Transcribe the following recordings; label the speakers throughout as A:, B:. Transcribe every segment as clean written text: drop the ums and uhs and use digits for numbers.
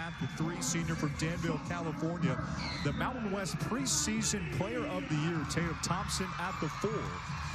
A: at the 3, senior from Danville, California. The Mountain West preseason player of the year, Tatum Thompson, at the 4.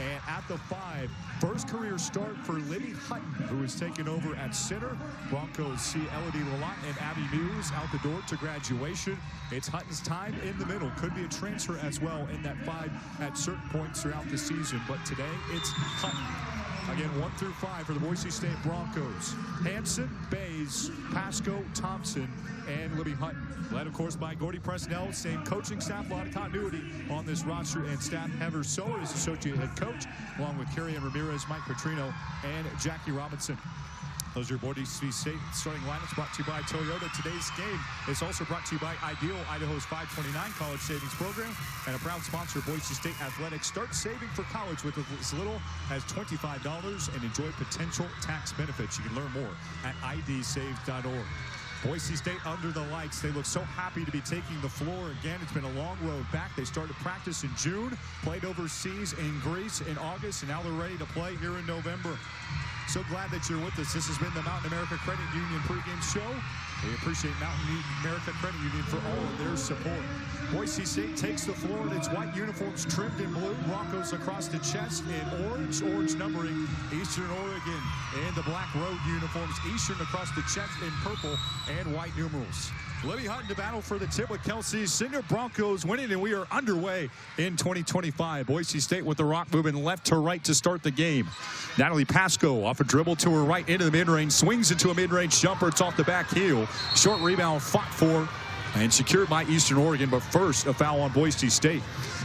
A: And at the 5, first career start for Libby Hutton, who is taking over at center. Broncos see Elodie Lalonde and Abby Muse out the door to graduation. It's Hutton's time in the middle. Could be a transfer as well in that 5 at certain points throughout the season. But today, it's Hutton. Again, 1 through 5 for the Boise State Broncos. Hanson, Bays, Pasco, Thompson, and Libby Hutton. Led, of course, by Gordy Presnell. Same coaching staff, a lot of continuity on this roster and staff. Heather Sower is associate head coach, along with Carrie Ann Ramirez, Mike Petrino, and Jackie Robinson. Those are your Boise State starting lineups, brought to you by Toyota. Today's game is also brought to you by Ideal, Idaho's 529 college savings program, and a proud sponsor of Boise State Athletics. Start saving for college with as little as $25 and enjoy potential tax benefits. You can learn more at idsave.org. Boise State under the lights. They look so happy to be taking the floor again. It's been a long road back. They started practice in June, played overseas in Greece in August, and now they're ready to play here in November. So glad that you're with us. This has been the Mountain America Credit Union pregame show. We appreciate Mountain America Credit Union for all of their support. Boise State takes the floor in its white uniforms trimmed in blue. Broncos across the chest in orange numbering. Eastern Oregon in the black road uniforms. Eastern across the chest in purple and white numerals. Libby Hutton to battle for the tip with Kelsey. Senior Broncos winning, and we are underway in 2025. Boise State with the rock moving left to right to start the game. Natalie Pasco off a dribble to her right into the mid-range. Swings into a mid-range jumper. It's off the back heel. Short rebound fought for and secured by Eastern Oregon, but first a foul on Boise State.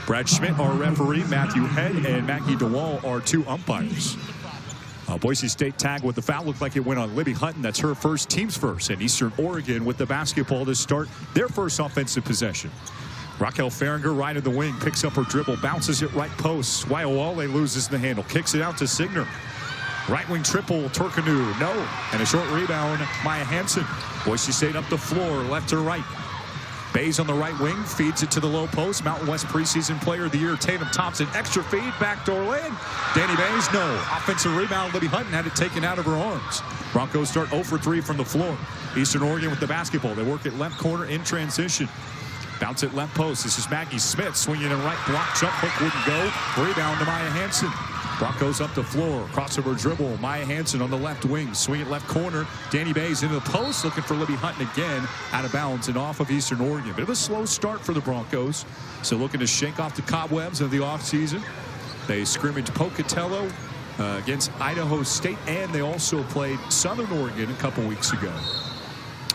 A: Brad Schmidt, our referee. Matthew Head and Maggie DeWall are 2 umpires. Boise State tag with the foul. Looked like it went on Libby Hutton. That's her first, team's first. And Eastern Oregon with the basketball to start their first offensive possession. Raquel Farringer right of the wing, picks up her dribble, bounces it right post. Waiawale loses the handle, kicks it out to Signer. Right wing triple, Turkanu, no. And a short rebound, Maya Hansen. Boise State up the floor, left to right. Bays on the right wing, feeds it to the low post. Mountain West preseason player of the year, Tatum Thompson. Extra feed, backdoor lay. Danny Bays, no. Offensive rebound, Libby Hutton had it taken out of her arms. Broncos start 0 for 3 from the floor. Eastern Oregon with the basketball. They work at left corner in transition. Bounce it left post. This is Maggie Smith swinging in right block. Jump hook wouldn't go. Rebound to Maya Hansen. Broncos up the floor. Crossover dribble. Maya Hansen on the left wing. Swing it left corner. Danny Bays into the post. Looking for Libby Hutton again. Out of bounds and off of Eastern Oregon. Bit of a slow start for the Broncos. So looking to shake off the cobwebs of the offseason. They scrimmaged Pocatello against Idaho State. And they also played Southern Oregon a couple weeks ago.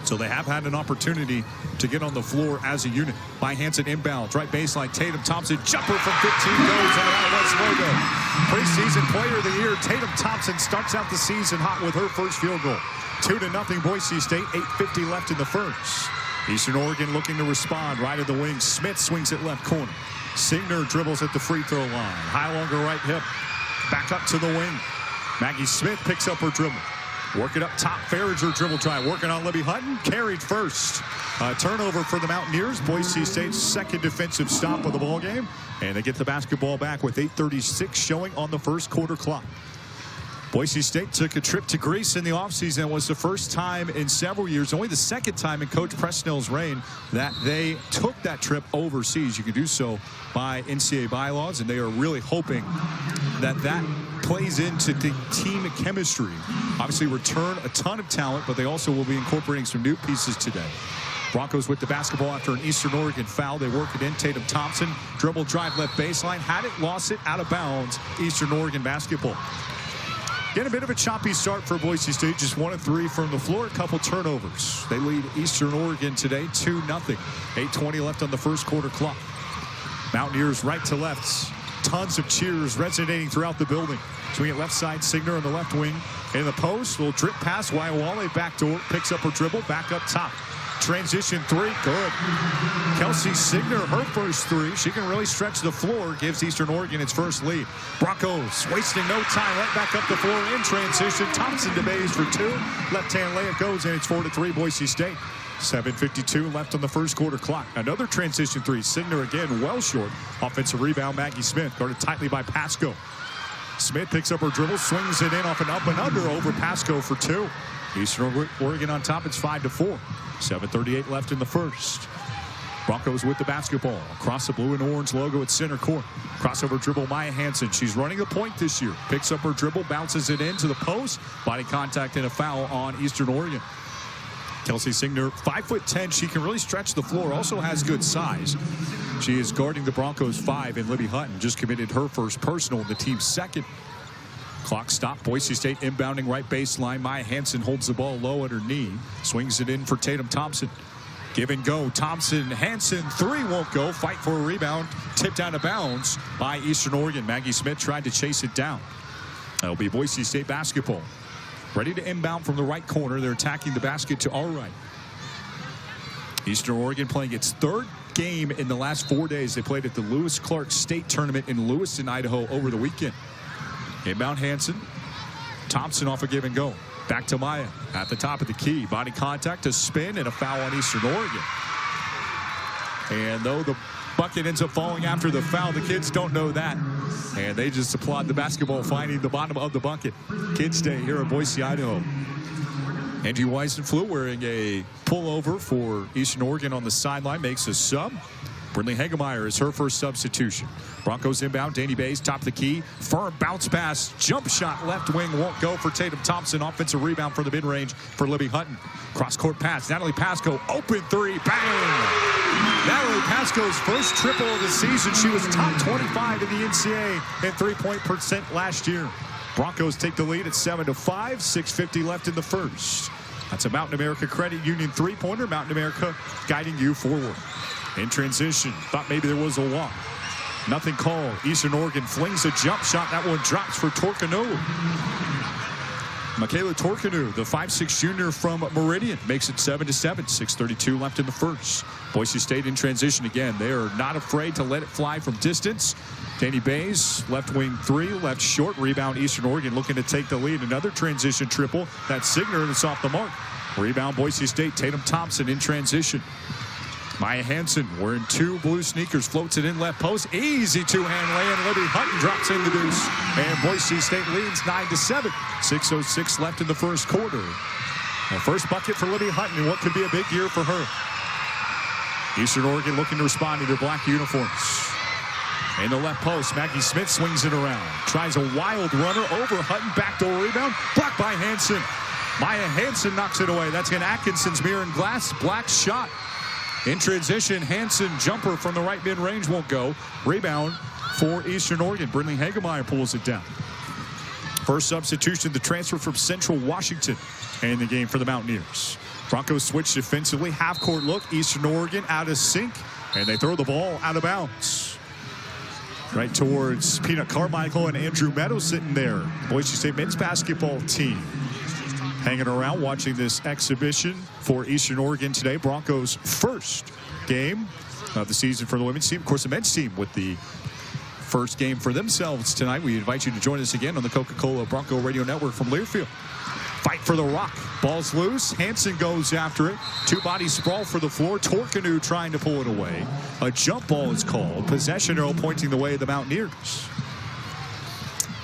A: So they have had an opportunity to get on the floor as a unit. By Hansen inbounds, right baseline. Tatum Thompson, jumper from 15 goes on the Mountain West logo. Preseason player of the year, Tatum Thompson starts out the season hot with her first field goal. 2-0 Boise State, 8:50 left in the first. Eastern Oregon looking to respond. Right of the wing, Smith swings it left corner. Signer dribbles at the free throw line. High longer right hip. Back up to the wing. Maggie Smith picks up her dribble. Work it up top. Farringer dribble try. Working on Libby Hutton. Carried first. Turnover for the Mountaineers. Boise State's second defensive stop of the ball game. And they get the basketball back with 8:36 showing on the first quarter clock. Boise State took a trip to Greece in the offseason. It was the first time in several years, only the second time in Coach Presnell's reign, that they took that trip overseas. You can do so by NCAA bylaws, and they are really hoping that that plays into the team chemistry. Obviously return a ton of talent, but they also will be incorporating some new pieces today. Broncos with the basketball after an Eastern Oregon foul. They work it in. Tatum Thompson, dribble drive left baseline, had it, lost it, out of bounds. Eastern Oregon basketball. Again, a bit of a choppy start for Boise State. Just 1 of 3 from the floor. A couple turnovers. They lead Eastern Oregon today 2-0. 8:20 left on the first quarter clock. Mountaineers right to left. Tons of cheers resonating throughout the building. Swing it left side. Signer on the left wing. In the post. Little drip pass. Waiawale backdoor. Picks up her dribble. Back up top. Transition 3, good. Kelsey Signer, her first 3. She can really stretch the floor. Gives Eastern Oregon its first lead. Broncos wasting no time. Right back up the floor in transition. Thompson to Bays for 2. Left-hand layup goes, and it's 4-3 Boise State. 7:52 left on the first quarter clock. Another transition 3. Signer again, well short. Offensive rebound, Maggie Smith. Guarded tightly by Pasco. Smith picks up her dribble, swings it in off an up and under over Pasco for 2. Eastern Oregon on top. It's 5-4. 7:38 left in the first. Broncos with the basketball across the blue and orange logo at center court. Crossover dribble, Maya Hansen. She's running the point this year. Picks up her dribble, bounces it into the post. Body contact and a foul on Eastern Oregon. Kelsey Signer, 5'10". She can really stretch the floor. Also has good size. She is guarding the Broncos 5, and Libby Hutton just committed her first personal and the team's second. Clock stop. Boise State inbounding right baseline. Maya Hansen holds the ball low at her knee. Swings it in for Tatum Thompson. Give and go. Thompson, Hansen, three won't go. Fight for a rebound. Tipped out of bounds by Eastern Oregon. Maggie Smith tried to chase it down. That'll be Boise State basketball. Ready to inbound from the right corner. They're attacking the basket to our right. Eastern Oregon playing its third game in the last 4 days. They played at the Lewis Clark State Tournament in Lewiston, Idaho over the weekend. Inbound Hansen. Thompson off a give and go. Back to Maya at the top of the key. Body contact, a spin, and a foul on Eastern Oregon. And though the bucket ends up falling after the foul, the kids don't know that. And they just applaud the basketball finding the bottom of the bucket. Kids Day here at Boise, Idaho. Angie Weisenfluh wearing a pullover for Eastern Oregon on the sideline, makes a sub. Brindley Hagemeyer is her first substitution. Broncos inbound. Danny Bays, top of the key. Firm bounce pass. Jump shot. Left wing won't go for Tatum Thompson. Offensive rebound for the mid-range for Libby Hutton. Cross-court pass. Natalie Pasco. Open three. Bang! Natalie Pasco's first triple of the season. She was top 25 in the NCAAW in three-point percent last year. Broncos take the lead at 7-5. 6:50 left in the first. That's a Mountain America Credit Union three-pointer. Mountain America guiding you forward. In transition, thought maybe there was a walk. Nothing called. Eastern Oregon flings a jump shot. That one drops for Torkanu. Michaela Torkanu, the 5'6" junior from Meridian, makes it 7-7. 6:32 left in the first. Boise State in transition again. They are not afraid to let it fly from distance. Danny Bays, left wing three, left short. Rebound Eastern Oregon looking to take the lead. Another transition triple. That's Signer, and it's off the mark. Rebound Boise State. Tatum Thompson in transition. Maya Hansen wearing two blue sneakers, floats it in left post. Easy two-hand lay-in. Libby Hutton drops in the deuce. And Boise State leads 9-7. 6:06 left in the first quarter. The first bucket for Libby Hutton in what could be a big year for her. Eastern Oregon looking to respond to their black uniforms. In the left post, Maggie Smith swings it around. Tries a wild runner over Hutton. Backdoor rebound. Blocked by Hansen. Maya Hansen knocks it away. That's an Atkinson's mirror and glass black shot. In transition, Hansen jumper from the right mid-range won't go. Rebound for Eastern Oregon. Brindley Hagemeyer pulls it down. First substitution, the transfer from Central Washington in the game for the Mountaineers. Broncos switch defensively. Half-court look. Eastern Oregon out of sync. And they throw the ball out of bounds. Right towards Peanut Carmichael and Andrew Meadows sitting there. Boise State men's basketball team hanging around watching this exhibition for Eastern Oregon today. Broncos' first game of the season for the women's team. Of course, the men's team with the first game for themselves tonight. We invite you to join us again on the Coca-Cola Bronco Radio Network from Learfield. Fight for the rock. Ball's loose. Hansen goes after it. Two-body sprawl for the floor. Torkanu trying to pull it away. A jump ball is called. Possession arrow pointing the way of the Mountaineers.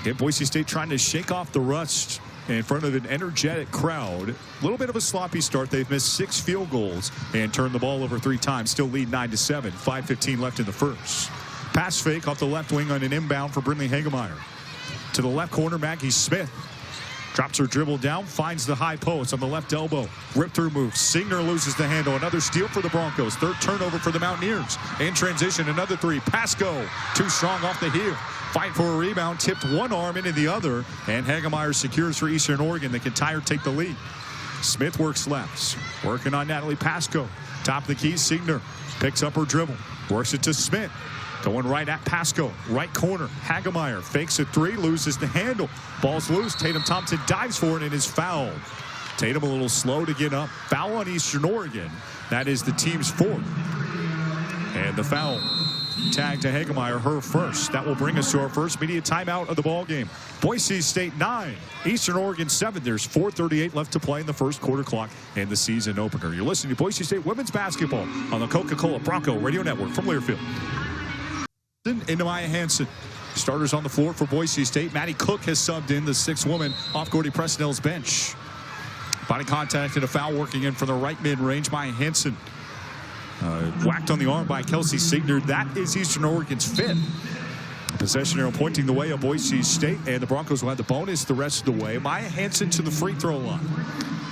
A: Again, Boise State trying to shake off the rust in front of an energetic crowd. A little bit of a sloppy start. They've missed 6 field goals and turned the ball over 3 times. Still lead 9-7. 5:15 left in the first. Pass fake off the left wing on an inbound for Brindley Hagemeyer. To the left corner, Maggie Smith. Drops her dribble down, finds the high post on the left elbow. Rip through move. Signer loses the handle. Another steal for the Broncos. Third turnover for the Mountaineers. In transition, another three. Pasco, too strong off the heel. Fight for a rebound. Tipped one arm into the other. And Hagemeyer secures for Eastern Oregon. They can tie or take the lead. Smith works left. Working on Natalie Pasco. Top of the key, Signer. Picks up her dribble. Works it to Smith. Going right at Pasco. Right corner. Hagemeyer fakes a three. Loses the handle. Ball's loose. Tatum Thompson dives for it and is fouled. Tatum a little slow to get up. Foul on Eastern Oregon. That is the team's 4th. And the foul tag to Hagemeyer, her first. That will bring us to our first media timeout of the ball game. Boise State 9, Eastern Oregon 7. There's 4:38 left to play in the first quarter clock in the season opener. You're listening to Boise State women's basketball on the Coca-Cola Bronco Radio Network from Learfield. Into Maya Hansen. Starters on the floor for Boise State. Maddie Cook has subbed in, the 6th woman off Gordy Presnell's bench. Body contact and a foul working in from the right mid-range by Hansen. Whacked on the arm by Kelsey Signer. That is Eastern Oregon's fifth. Possession arrow pointing the way of Boise State, and the Broncos will have the bonus the rest of the way. Maya Hansen to the free throw line.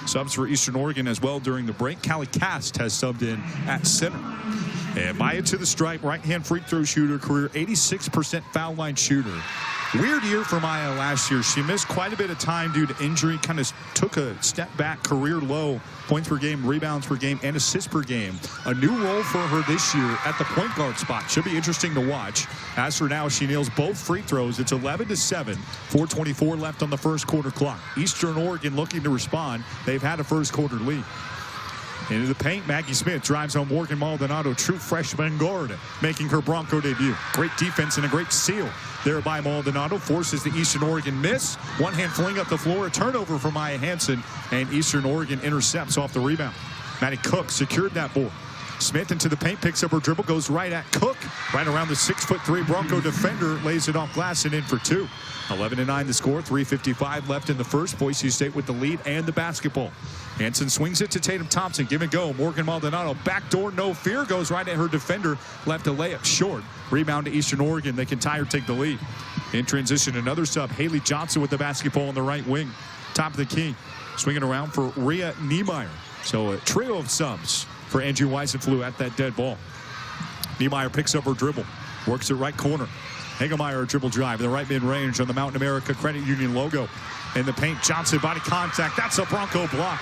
A: Subs for Eastern Oregon as well during the break. Callie Cast has subbed in at center. And Maya to the stripe, right-hand free throw shooter, career 86% foul line shooter. Weird year for Maya last year. She missed quite a bit of time due to injury, kind of took a step back, career low, points per game, rebounds per game, and assists per game. A new role for her this year at the point guard spot. Should be interesting to watch. As for now, she nails both free throws. It's 11-7, 4:24 left on the first quarter clock. Eastern Oregon looking to respond. They've had a first quarter lead. Into the paint, Maggie Smith drives on Morgan Maldonado, true freshman guard, making her Bronco debut. Great defense and a great seal there by Maldonado. Forces the Eastern Oregon miss. One-hand fling up the floor, a turnover for Maya Hansen, and Eastern Oregon intercepts off the rebound. Maddie Cook secured that ball. Smith into the paint, picks up her dribble, goes right at Cook. Right around the 6'3" Bronco defender, lays it off glass and in for two. 11-9 the score, 3:55 left in the first. Boise State with the lead and the basketball. Hansen swings it to Tatum Thompson. Give and go. Morgan Maldonado, backdoor, no fear. Goes right at her defender. Left a layup short. Rebound to Eastern Oregon. They can tie or take the lead. In transition, another sub. Haley Johnson with the basketball on the right wing. Top of the key. Swinging around for Rhea Niemeyer. So a trio of subs for Angie Weisenflew at that dead ball. Niemeyer picks up her dribble. Works it right corner. Hagemeyer dribble drive in the right mid-range on the Mountain America Credit Union logo. In the paint, Johnson body contact. That's a Bronco block.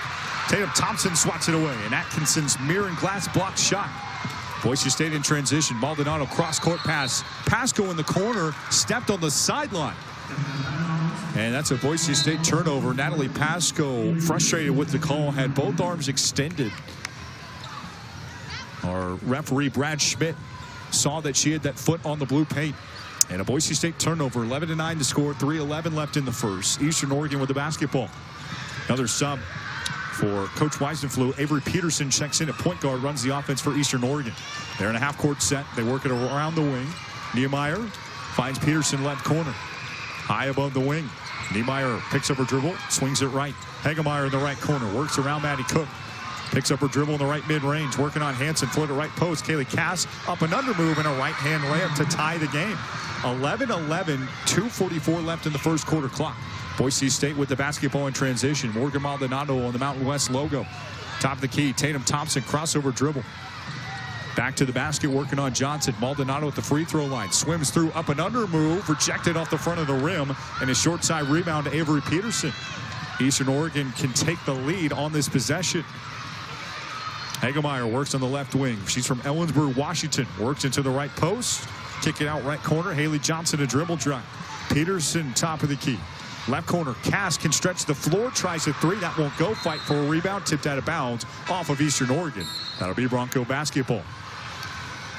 A: Tatum Thompson swats it away. And Atkinson's mirror and glass block shot. Boise State in transition. Maldonado cross-court pass. Pasco in the corner. Stepped on the sideline. And that's a Boise State turnover. Natalie Pasco, frustrated with the call, had both arms extended. Our referee, Brad Schmidt, saw that she had that foot on the blue paint. And a Boise State turnover, 11-9 to score, 3:11 left in the first. Eastern Oregon with the basketball. Another sub for Coach Weisenflew. Avery Peterson checks in at point guard, runs the offense for Eastern Oregon. They're in a half-court set. They work it around the wing. Niemeyer finds Peterson left corner. High above the wing. Niemeyer picks up her dribble, swings it right. Hagemeyer in the right corner, works around Maddie Cook. Picks up her dribble in the right mid-range, working on Hansen, floater right post. Kaylee Cass up and under move and a right-hand layup to tie the game. 11-11, 2:44 left in the first quarter clock. Boise State with the basketball in transition. Morgan Maldonado on the Mountain West logo. Top of the key, Tatum Thompson, crossover dribble. Back to the basket, working on Johnson. Maldonado at the free throw line. Swims through, up and under move, rejected off the front of the rim, and a short side rebound to Avery Peterson. Eastern Oregon can take the lead on this possession. Hagemeyer works on the left wing. She's from Ellensburg, Washington. Works into the right post. Kick it out right corner. Haley Johnson a dribble drive. Peterson top of the key. Left corner. Cass can stretch the floor. Tries a three. That won't go. Fight for a rebound. Tipped out of bounds off of Eastern Oregon. That'll be Bronco basketball.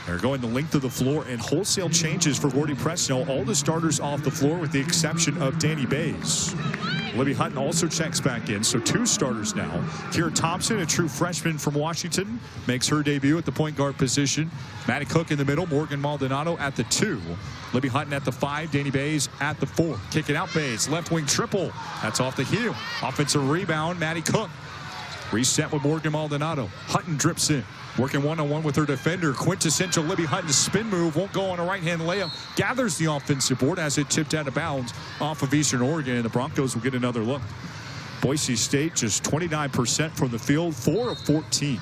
A: They're going the length of the floor, and wholesale changes for Gordy Presnell. All the starters off the floor with the exception of Danny Bays. Libby Hutton also checks back in, so two starters now. Kira Thompson, a true freshman from Washington, makes her debut at the point guard position. Maddie Cook in the middle, Morgan Maldonado at the 2. Libby Hutton at the 5, Danny Bays at the 4. Kick it out, Bays, left wing triple. That's off the heel. Offensive rebound, Maddie Cook. Reset with Morgan Maldonado. Hutton drips in. Working one-on-one with her defender. Quintessential Libby Hutton spin move. Won't go on a right-hand layup. Gathers the offensive board as it tipped out of bounds off of Eastern Oregon. And the Broncos will get another look. Boise State just 29% from the field. 4 of 14.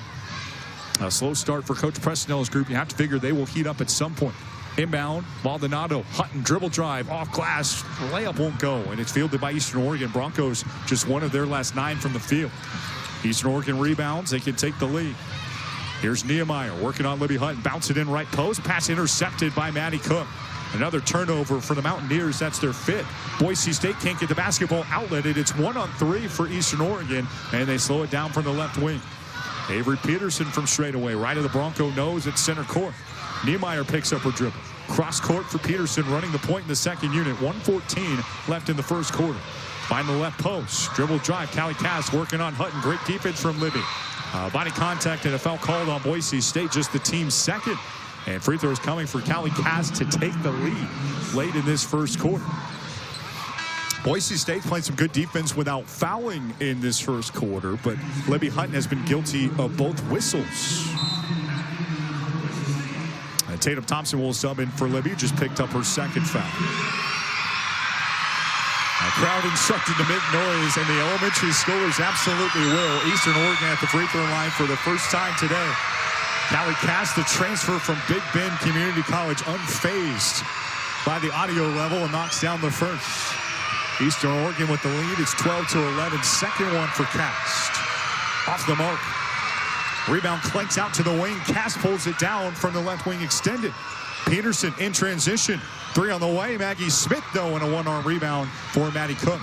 A: A slow start for Coach Presnell's group. You have to figure they will heat up at some point. Inbound, Maldonado, Hutton, dribble drive, off glass. Layup won't go. And it's fielded by Eastern Oregon. Broncos just one of their last 9 from the field. Eastern Oregon rebounds. They can take the lead. Here's Niemeyer working on Libby Hutton. Bounce it in right post. Pass intercepted by Maddie Cook. Another turnover for the Mountaineers. That's their 5th. Boise State can't get the basketball outletted. It's 1-on-3 for Eastern Oregon, and they slow it down from the left wing. Avery Peterson from straightaway. Right of the Bronco nose at center court. Niemeyer picks up her dribble. Cross court for Peterson, running the point in the second unit. 1:14 left in the first quarter. Find the left post. Dribble drive. Callie Cass working on Hutton. Great defense from Libby. Body contact and a foul called on Boise State, just the team's 2nd. And free throws coming for Callie Cass to take the lead late in this first quarter. Boise State playing some good defense without fouling in this first quarter, but Libby Hutton has been guilty of both whistles. And Tatum Thompson will sub in for Libby, just picked up her second foul. Crowd instructed to make noise, and the elementary schoolers absolutely will. Eastern Oregon at the free throw line for the first time today. Callie Cass, the transfer from Big Bend Community College, unfazed by the audio level and knocks down the first. Eastern Oregon with the lead. It's 12-11. Second one for Cass. Off the mark. Rebound clanks out to the wing. Cass pulls it down from the left wing extended. Peterson in transition. Three on the way. Maggie Smith, though, and a one-arm rebound for Maddie Cook.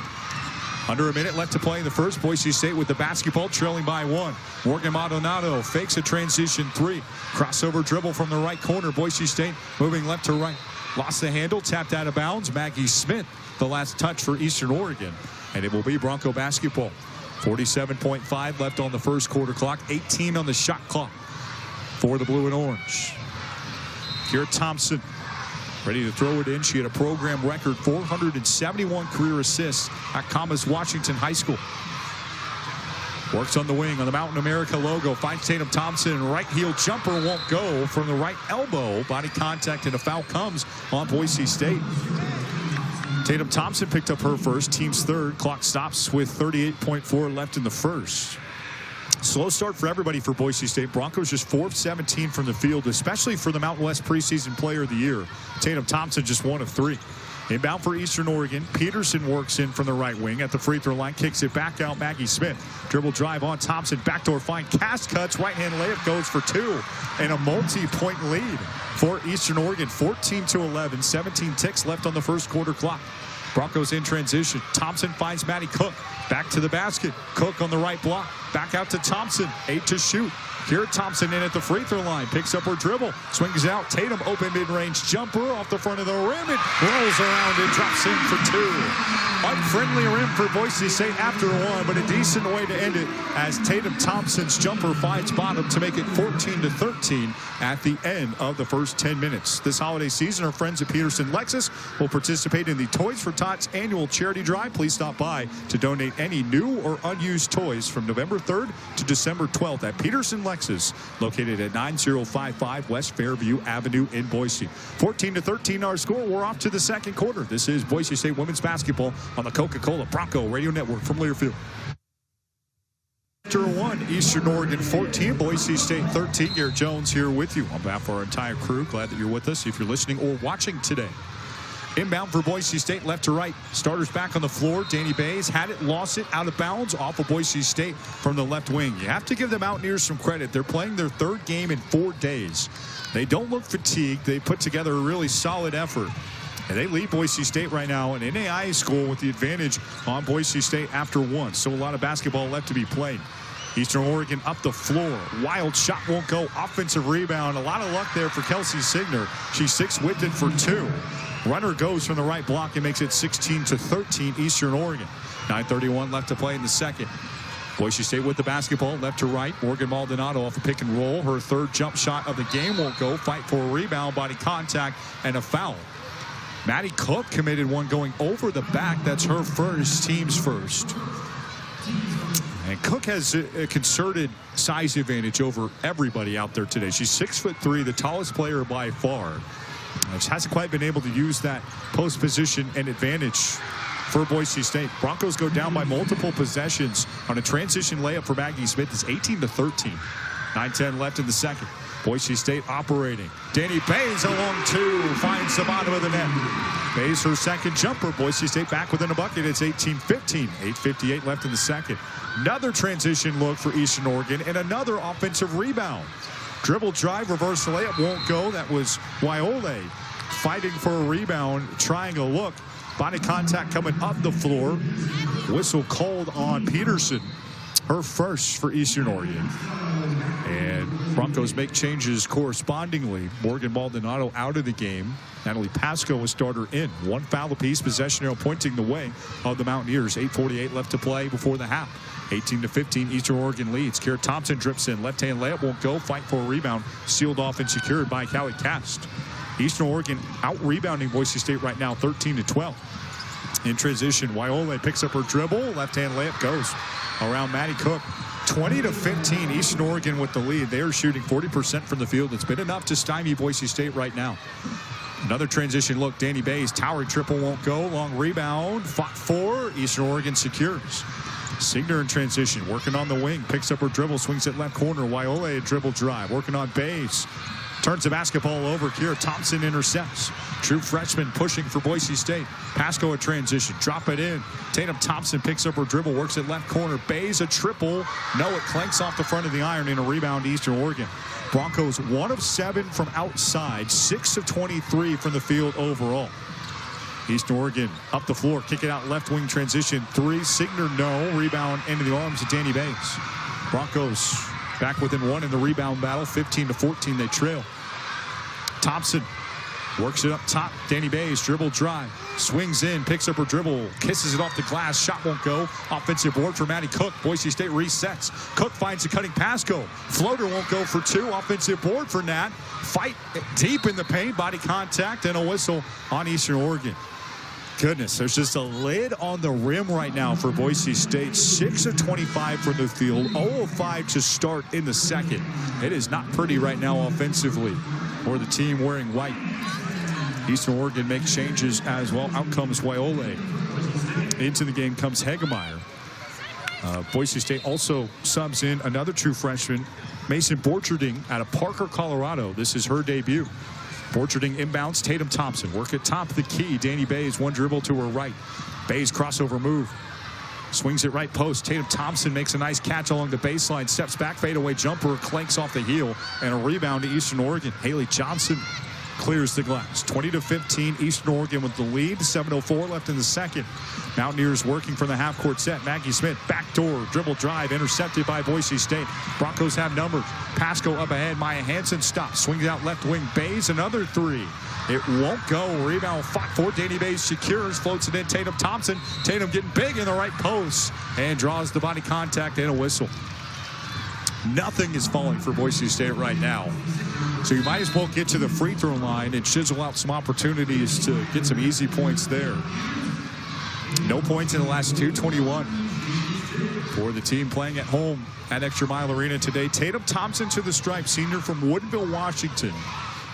A: Under a minute left to play in the first. Boise State with the basketball, trailing by one. Morgan Maldonado fakes a transition three. Crossover dribble from the right corner. Boise State moving left to right. Lost the handle, tapped out of bounds. Maggie Smith, the last touch for Eastern Oregon. And it will be Bronco basketball. 47.5 left on the first quarter clock. 18 on the shot clock for the blue and orange. Kira Thompson ready to throw it in. She had a program record 471 career assists at Commerce Washington High School. Works on the wing on the Mountain America logo. Finds Tatum Thompson. Right heel jumper won't go from the right elbow. Body contact and a foul comes on Boise State. Tatum Thompson picked up her first, team's third. Clock stops with 38.4 left in the first. Slow start for everybody for Boise State. Broncos just 4 of 17 from the field, especially for the Mountain West preseason player of the year. Tatum Thompson just 1 of 3. Inbound for Eastern Oregon. Peterson works in from the right wing at the free throw line. Kicks it back out. Maggie Smith. Dribble drive on Thompson. Backdoor find. Cass cuts. Right hand layup goes for 2. And a multi-point lead for Eastern Oregon. 14-11. 17 ticks left on the first quarter clock. Broncos in transition. Thompson finds Maddie Cook. Back to the basket. Cook on the right block. Back out to Thompson. 8 to shoot. Kira Thompson in at the free throw line. Picks up her dribble. Swings out. Tatum open mid-range jumper off the front of the rim. It rolls around and drops in for 2. Unfriendly rim for Boise State after 1, but a decent way to end it as Tatum Thompson's jumper finds bottom to make it 14-13 at the end of the first 10 minutes. This holiday season, our friends at Peterson Lexus will participate in the Toys for Tots annual charity drive. Please stop by to donate any new or unused toys from November 3rd to December 12th at Peterson Lexus, located at 9055 West Fairview Avenue in Boise. 14-13 our score. We're off to the second quarter. This is Boise State women's basketball on the Coca-Cola Bronco Radio Network from Learfield. After 1, Eastern Oregon 14, Boise State 13. Garrett Jones here with you on behalf of our entire crew. Glad that you're with us if you're listening or watching today. Inbound for Boise State, left to right. Starters back on the floor. Danny Bays had it, lost it, out of bounds off of Boise State from the left wing. You have to give the Mountaineers some credit. They're playing their third game in 4 days. They don't look fatigued. They put together a really solid effort. And they lead Boise State right now, an NAIA school with the advantage on Boise State after 1. So a lot of basketball left to be played. Eastern Oregon up the floor. Wild shot won't go. Offensive rebound. A lot of luck there for Kelsey Signer. She's 6-whipped it for 2. Runner goes from the right block and makes it 16-13 Eastern Oregon. 9:31 left to play in the second. Boise State with the basketball, left to right. Morgan Maldonado off a pick and roll. Her third jump shot of the game won't go. Fight for a rebound, body contact, and a foul. Maddie Cook committed one going over the back. That's her first, team's first. And Cook has a concerted size advantage over everybody out there today. She's 6'3", the tallest player by far. She hasn't quite been able to use that post position and advantage for Boise State. Broncos go down by multiple possessions on a transition layup for Maggie Smith. It's 18-13. 9:10 left in the second. Boise State operating. Danny Bays along 2, finds the bottom of the net. Bays her second jumper. Boise State back within a bucket. It's 18-15. 8:58 left in the second. Another transition look for Eastern Oregon and another offensive rebound. Dribble drive, reverse layup won't go. That was Waiole fighting for a rebound, trying a look. Body contact coming up the floor. Whistle called on Peterson. Her first for Eastern Oregon. And Broncos make changes correspondingly. Morgan Maldonado out of the game. Natalie Pasco was starter in. 1 foul apiece. Possession arrow pointing the way of the Mountaineers. 8:48 left to play before the half. 18-15 Eastern Oregon leads. Kira Thompson drips in. Left-hand layup won't go. Fight for a rebound. Sealed off and secured by Callie Cast. Eastern Oregon out-rebounding Boise State right now, 13-12. In transition, Waiole picks up her dribble. Left-hand layup goes around Maddie Cook. 20-15, Eastern Oregon with the lead. They are shooting 40% from the field. It's been enough to stymie Boise State right now. Another transition look. Danny Bays, towering triple won't go. Long rebound, fought for. Eastern Oregon secures. Signer in transition, working on the wing. Picks up her dribble, swings it left corner. Waiole a dribble drive, working on Bays. Turns the basketball over. Kira Thompson intercepts. True freshman pushing for Boise State. Pasco a transition. Drop it in. Tatum Thompson picks up her dribble. Works it left corner. Bays a triple. No, it clanks off the front of the iron in a rebound to Eastern Oregon. Broncos 1 of 7 from outside. 6 of 23 from the field overall. Eastern Oregon up the floor. Kick it out left wing transition. 3. Signer no. Rebound into the arms of Danny Bays. Broncos back within 1 in the rebound battle. 15-14 they trail. Thompson works it up top. Danny Bays dribble drive. Swings in. Picks up her dribble. Kisses it off the glass. Shot won't go. Offensive board for Maddie Cook. Boise State resets. Cook finds a cutting Pasco. Floater won't go for 2. Offensive board for Nat. Fight deep in the paint. Body contact and a whistle on Eastern Oregon. Goodness, there's just a lid on the rim right now for Boise State. 6 of 25 from the field, 0 of 5 to start in the second. It is not pretty right now offensively for the team wearing white. Eastern Oregon makes changes as well. Out comes Waiole. Into the game comes Hegemeyer. Boise State also subs in another true freshman, Mason Borcherding, out of Parker, Colorado. This is her debut. Borcherding inbounds. Tatum Thompson work at top of the key. Danny Bays one dribble to her right. Bays crossover move. Swings it right post. Tatum Thompson makes a nice catch along the baseline. Steps back, fadeaway jumper, clanks off the heel, and a rebound to Eastern Oregon. Haley Johnson clears the glass. 20-15, Eastern Oregon with the lead. 7:04 left in the second. Mountaineers working from the half-court set. Maggie Smith, backdoor, dribble drive, intercepted by Boise State. Broncos have numbers. Pasco up ahead. Maya Hansen stops. Swings out left wing. Bays, another 3. It won't go. Rebound fought for. Danny Bays secures. Floats it in. Tatum Thompson. Tatum getting big in the right post. And draws the body contact and a whistle. Nothing is falling for Boise State right now. So you might as well get to the free throw line and chisel out some opportunities to get some easy points there. No points in the last 2:21 for the team playing at home at ExtraMile Arena today. Tatum Thompson to the stripe, senior from Woodville, Washington.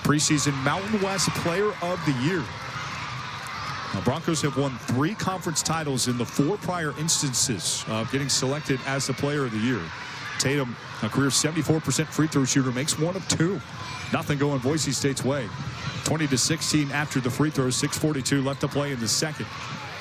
A: Preseason Mountain West Player of the Year. Now, Broncos have won 3 conference titles in the 4 prior instances of getting selected as the Player of the Year. Tatum, a career 74% free throw shooter, makes 1 of 2. Nothing going Boise State's way. 20-16 after the free throw. 6:42 left to play in the second.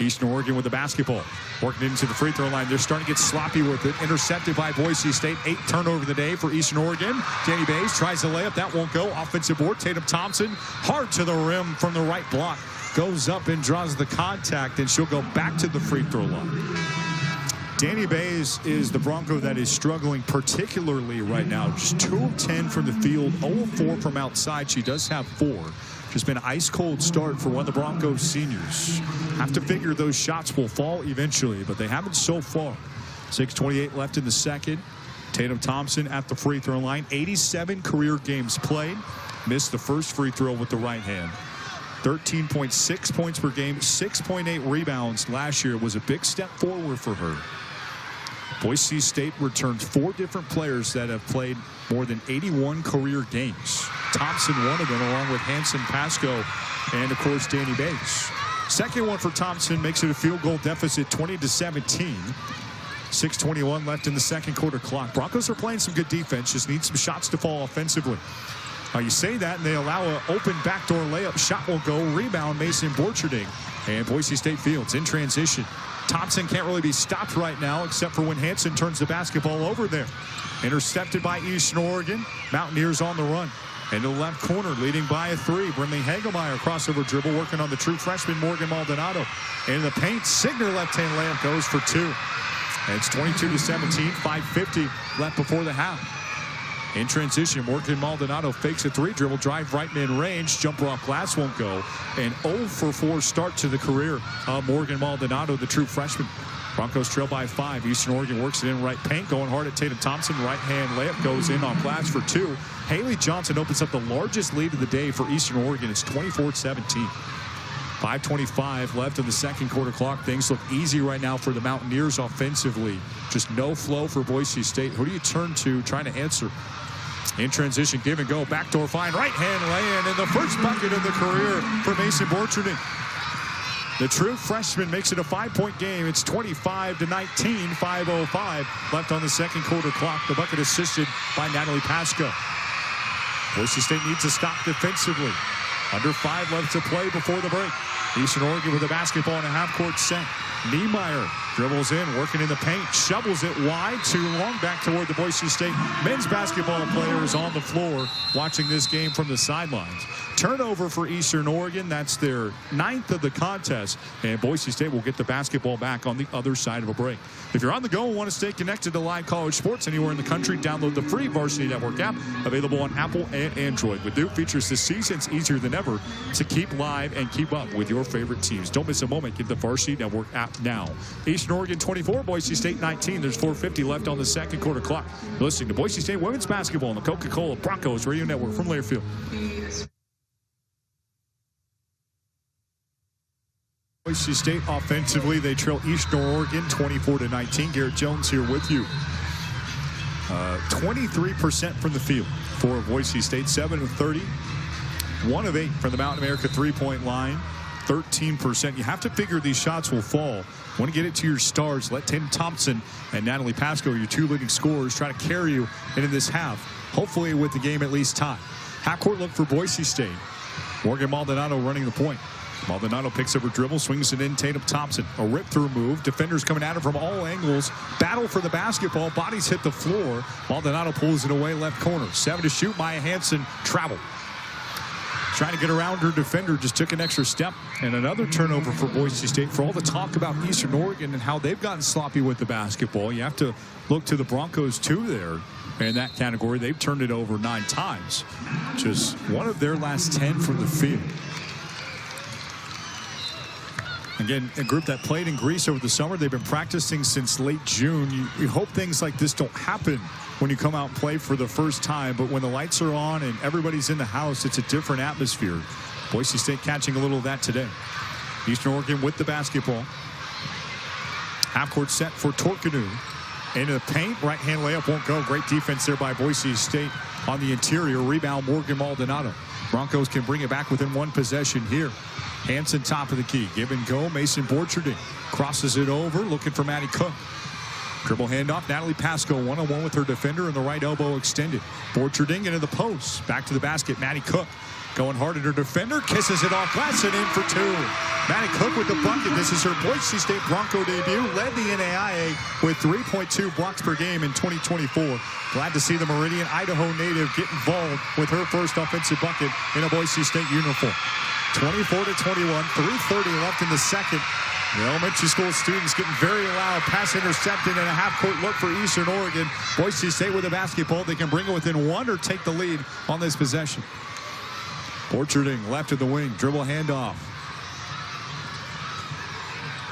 A: Eastern Oregon with the basketball. Working into the free throw line. They're starting to get sloppy with it. Intercepted by Boise State. 8 turnover of the day for Eastern Oregon. Danny Bays tries the layup. That won't go. Offensive board. Tatum Thompson. Hard to the rim from the right block. Goes up and draws the contact, and she'll go back to the free throw line. Danny Bays is the Bronco that is struggling particularly right now. Just 2 of 10 from the field, 0 of 4 from outside. She does have 4. Just been an ice-cold start for one of the Broncos seniors. Have to figure those shots will fall eventually, but they haven't so far. 6:28 left in the second. Tatum Thompson at the free throw line. 87 career games played. Missed the first free throw with the right hand. 13.6 points per game, 6.8 rebounds last year. Was a big step forward for her. Boise State returns 4 different players that have played more than 81 career games. Thompson, one of them, along with Hansen, Pasco, and, of course, Danny Bays. Second one for Thompson makes it a field goal deficit, 20-17. 6:21 left in the second quarter clock. Broncos are playing some good defense, just need some shots to fall offensively. You say that, and they allow an open backdoor layup. Shot will go. Rebound, Mason Borcherding. And Boise State Fields in transition. Thompson can't really be stopped right now, except for when Hansen turns the basketball over there. Intercepted by Eastern Oregon. Mountaineers on the run. Into the left corner, leading by a 3. Brinley Hegemeyer, crossover dribble, working on the true freshman Morgan Maldonado. In the paint, Signer left-hand layup goes for 2. And it's 22-17, 5:50 left before the half. In transition, Morgan Maldonado fakes a 3, dribble drive right mid-range. Jumper off glass won't go. An 0 for 4 start to the career of Morgan Maldonado, the true freshman. Broncos trail by 5. Eastern Oregon works it in right paint, going hard at Tatum Thompson. Right-hand layup goes in off glass for 2. Haley Johnson opens up the largest lead of the day for Eastern Oregon. It's 24-17. 5:25 left in the second quarter clock. Things look easy right now for the Mountaineers offensively. Just no flow for Boise State. Who do you turn to trying to answer? In transition, give and go, backdoor find, right hand lay-in, and the first bucket of the career for Mason Borcherding. The true freshman makes it a 5-point game. It's 25-19, 5:05 left on the second quarter clock. The bucket assisted by Natalie Pasco. Boise State needs to stop defensively. Under 5 left to play before the break. Eastern Oregon with a basketball and a half-court set. Niemeyer dribbles in, working in the paint, shovels it wide, too long, back toward the Boise State men's basketball players on the floor watching this game from the sidelines. Turnover for Eastern Oregon. That's their 9th of the contest, and Boise State will get the basketball back on the other side of a break. If you're on the go and want to stay connected to live college sports anywhere in the country, download the free Varsity Network app, available on Apple and Android. With new features this season, it's easier than ever to keep live and keep up with your favorite teams. Don't miss a moment. Get the Varsity Network app now. Eastern Oregon 24, Boise State 19. There's 4:50 left on the second quarter clock. You're listening to Boise State women's basketball on the Coca-Cola Broncos Radio Network from Learfield. Boise State offensively, they trail Eastern Oregon 24-19. Garrett Jones here with you. 23% from the field for Boise State, 7 of 30. 1 of 8 from the Mountain America three-point line. 13%. You have to figure these shots will fall. Want to get it to your stars. Let Tatum Thompson and Natalie Pasco, your 2 leading scorers, try to carry you into this half. Hopefully with the game at least tied. Half-court look for Boise State. Morgan Maldonado running the point. Maldonado picks up her dribble, swings it in. Tatum Thompson, a rip-through move. Defenders coming at her from all angles. Battle for the basketball. Bodies hit the floor. Maldonado pulls it away, left corner. 7 to shoot. Maya Hansen travel. Trying to get around her defender, just took an extra step. And another turnover for Boise State. For all the talk about Eastern Oregon and how they've gotten sloppy with the basketball, you have to look to the Broncos too there in that category. They've turned it over 9 times. Just one of their last 10 from the field. Again, a group that played in Greece over the summer. They've been practicing since late June. You hope things like this don't happen when you come out and play for the first time. But when the lights are on and everybody's in the house, it's a different atmosphere. Boise State catching a little of that today. Eastern Oregon with the basketball. Half-court set for Torkanu. Into the paint. Right-hand layup won't go. Great defense there by Boise State on the interior. Rebound, Morgan Maldonado. Broncos can bring it back within 1 possession here. Hansen top of the key. Give and go. Mason Borcherding crosses it over. Looking for Maddie Cook. Dribble handoff. Natalie Pasco one-on-one with her defender and the right elbow extended. Borcherding into the post. Back to the basket. Maddie Cook going hard at her defender. Kisses it off glass and in for 2. Maddie Cook with the bucket. This is her Boise State Bronco debut. Led the NAIA with 3.2 blocks per game in 2024. Glad to see the Meridian, Idaho native get involved with her first offensive bucket in a Boise State uniform. 24-21, 3:30 left in the second. The elementary school students getting very loud. Pass intercepted and a half-court look for Eastern Oregon. Boise State with the basketball. They can bring it within 1 or take the lead on this possession. Borcherding left of the wing. Dribble handoff.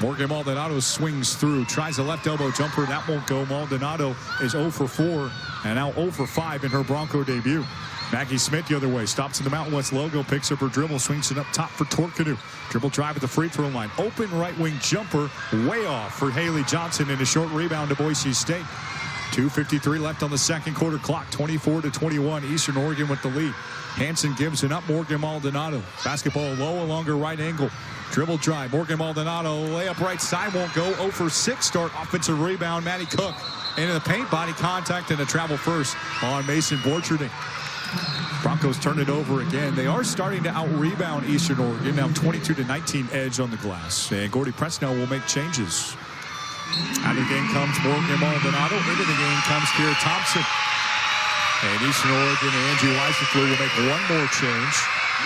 A: Morgan Maldonado swings through. Tries a left elbow jumper. That won't go. Maldonado is 0 for 4 and now 0 for 5 in her Bronco debut. Maggie Smith the other way. Stops in the Mountain West logo. Picks up her dribble. Swings it up top for Torkanu. Dribble drive at the free throw line. Open right wing jumper. Way off for Haley Johnson and a short rebound to Boise State. 2:53 left on the second quarter clock. 24-21. Eastern Oregon with the lead. Hansen gives it up. Morgan Maldonado. Basketball low along her right angle. Dribble drive. Morgan Maldonado. Layup right side won't go. 0 for 6 start. Offensive rebound. Maddie Cook into the paint. Body contact and a travel first on Mason Borcherding. Broncos turn it over again. They are starting to out-rebound Eastern Oregon. Now 22-19 edge on the glass. And Gordy Presnell will make changes. Out of the game comes Morgan Maldonado. Into the game comes Kiera Thompson. And Eastern Oregon and Angie Weissenflue will make 1 more change.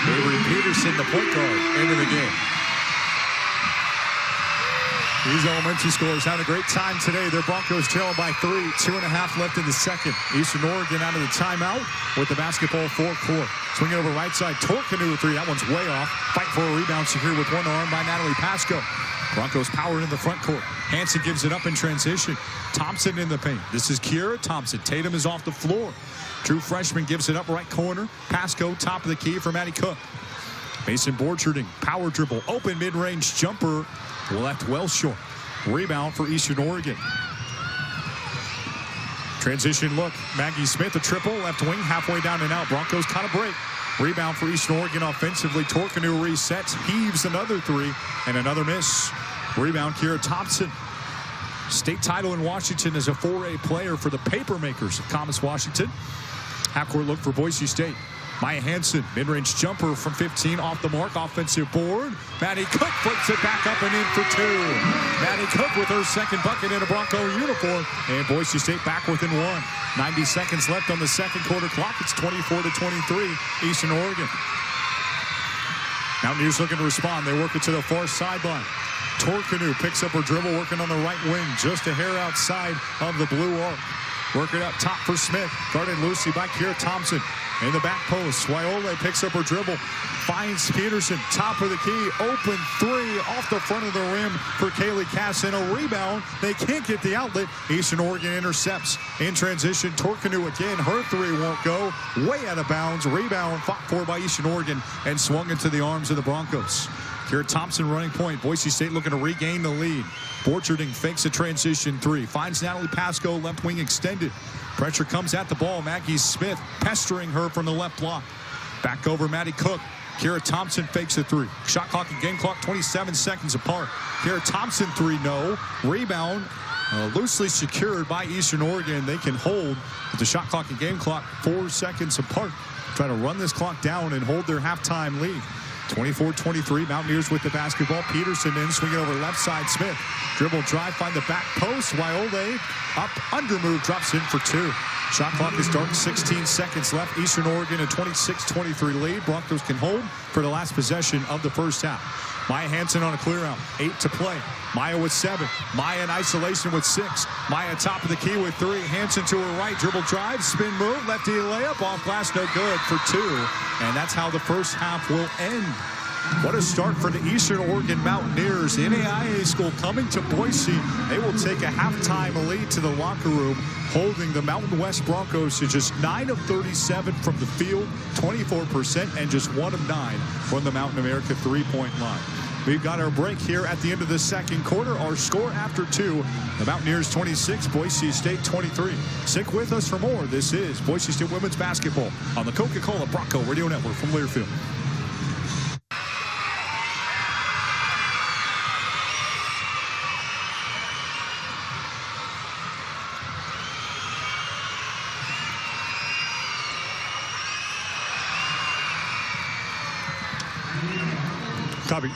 A: Avery Peterson, the point guard, into the game. These elementary scorers having a great time today. Their Broncos trailing by 3. 2.5 left in the second. Eastern Oregon out of the timeout with the basketball forecourt. Swing it over right side. Torkanu with 3. That one's way off. Fight for a rebound secured with 1 arm by Natalie Pasco. Broncos power in the front court. Hansen gives it up in transition. Thompson in the paint. This is Kiera Thompson. Tatum is off the floor. True freshman gives it up right corner. Pasco top of the key for Maddie Cook. Mason Borcherding, power dribble, open mid-range jumper, left well short. Rebound for Eastern Oregon. Transition look. Maggie Smith, a triple, left wing, halfway down and out. Broncos kind of break. Rebound for Eastern Oregon offensively. Torkanu resets, heaves another three, and another miss. Rebound, Kira Thompson. State title in Washington as a 4A player for the Papermakers of Commerce, Washington. Half-court look for Boise State. Maya Hansen, mid-range jumper from 15 off the mark, offensive board. Maddie Cook flips it back up and in for two. Maddie Cook with her second bucket in a Bronco uniform, and Boise State back within one. 90 seconds left on the second quarter clock. It's 24-23, Eastern Oregon. Mountaineers looking to respond. They work it to the far sideline. Torkanu picks up her dribble, working on the right wing, just a hair outside of the blue arc. Work it up top for Smith, guarded loosely by Kira Thompson. In the back post, Waiole picks up her dribble, finds Peterson, top of the key, open three off the front of the rim for Kaylee Cass, and a rebound. They can't get the outlet. Eastern Oregon intercepts. In transition, Torkanu again, her three won't go. Way out of bounds. Rebound fought for by Eastern Oregon and swung into the arms of the Broncos. Kira Thompson running point. Boise State looking to regain the lead. Borcherding fakes a transition three. Finds Natalie Pasco, left wing extended. Pressure comes at the ball. Maggie Smith pestering her from the left block. Back over Maddie Cook. Kira Thompson fakes a three. Shot clock and game clock 27 seconds apart. Kira Thompson three, no. Rebound loosely secured by Eastern Oregon. They can hold with the shot clock and game clock 4 seconds apart. Try to run this clock down and hold their halftime lead. 24-23, Mountaineers with the basketball. Peterson in, swinging over left side. Smith, dribble drive, find the back post. Waiole up, under move, drops in for two. Shot clock is dark, 16 seconds left. Eastern Oregon a 26-23 lead. Broncos can hold for the last possession of the first half. Maya Hansen on a clear out, 8 to play. Maya with 7. Maya in isolation with 6. Maya top of the key with 3. Hansen to her right, dribble drive, spin move, lefty layup, off glass, no good for 2. And that's how the first half will end. What a start for the Eastern Oregon Mountaineers. NAIA school coming to Boise. They will take a halftime lead to the locker room, holding the Mountain West Broncos to just 9 of 37 from the field, 24%, and just 1 of 9 from the Mountain America three-point line. We've got our break here at the end of the second quarter. Our score after 2, the Mountaineers 26, Boise State 23. Stick with us for more. This is Boise State Women's Basketball on the Coca-Cola Bronco Radio Network from Learfield. Copy.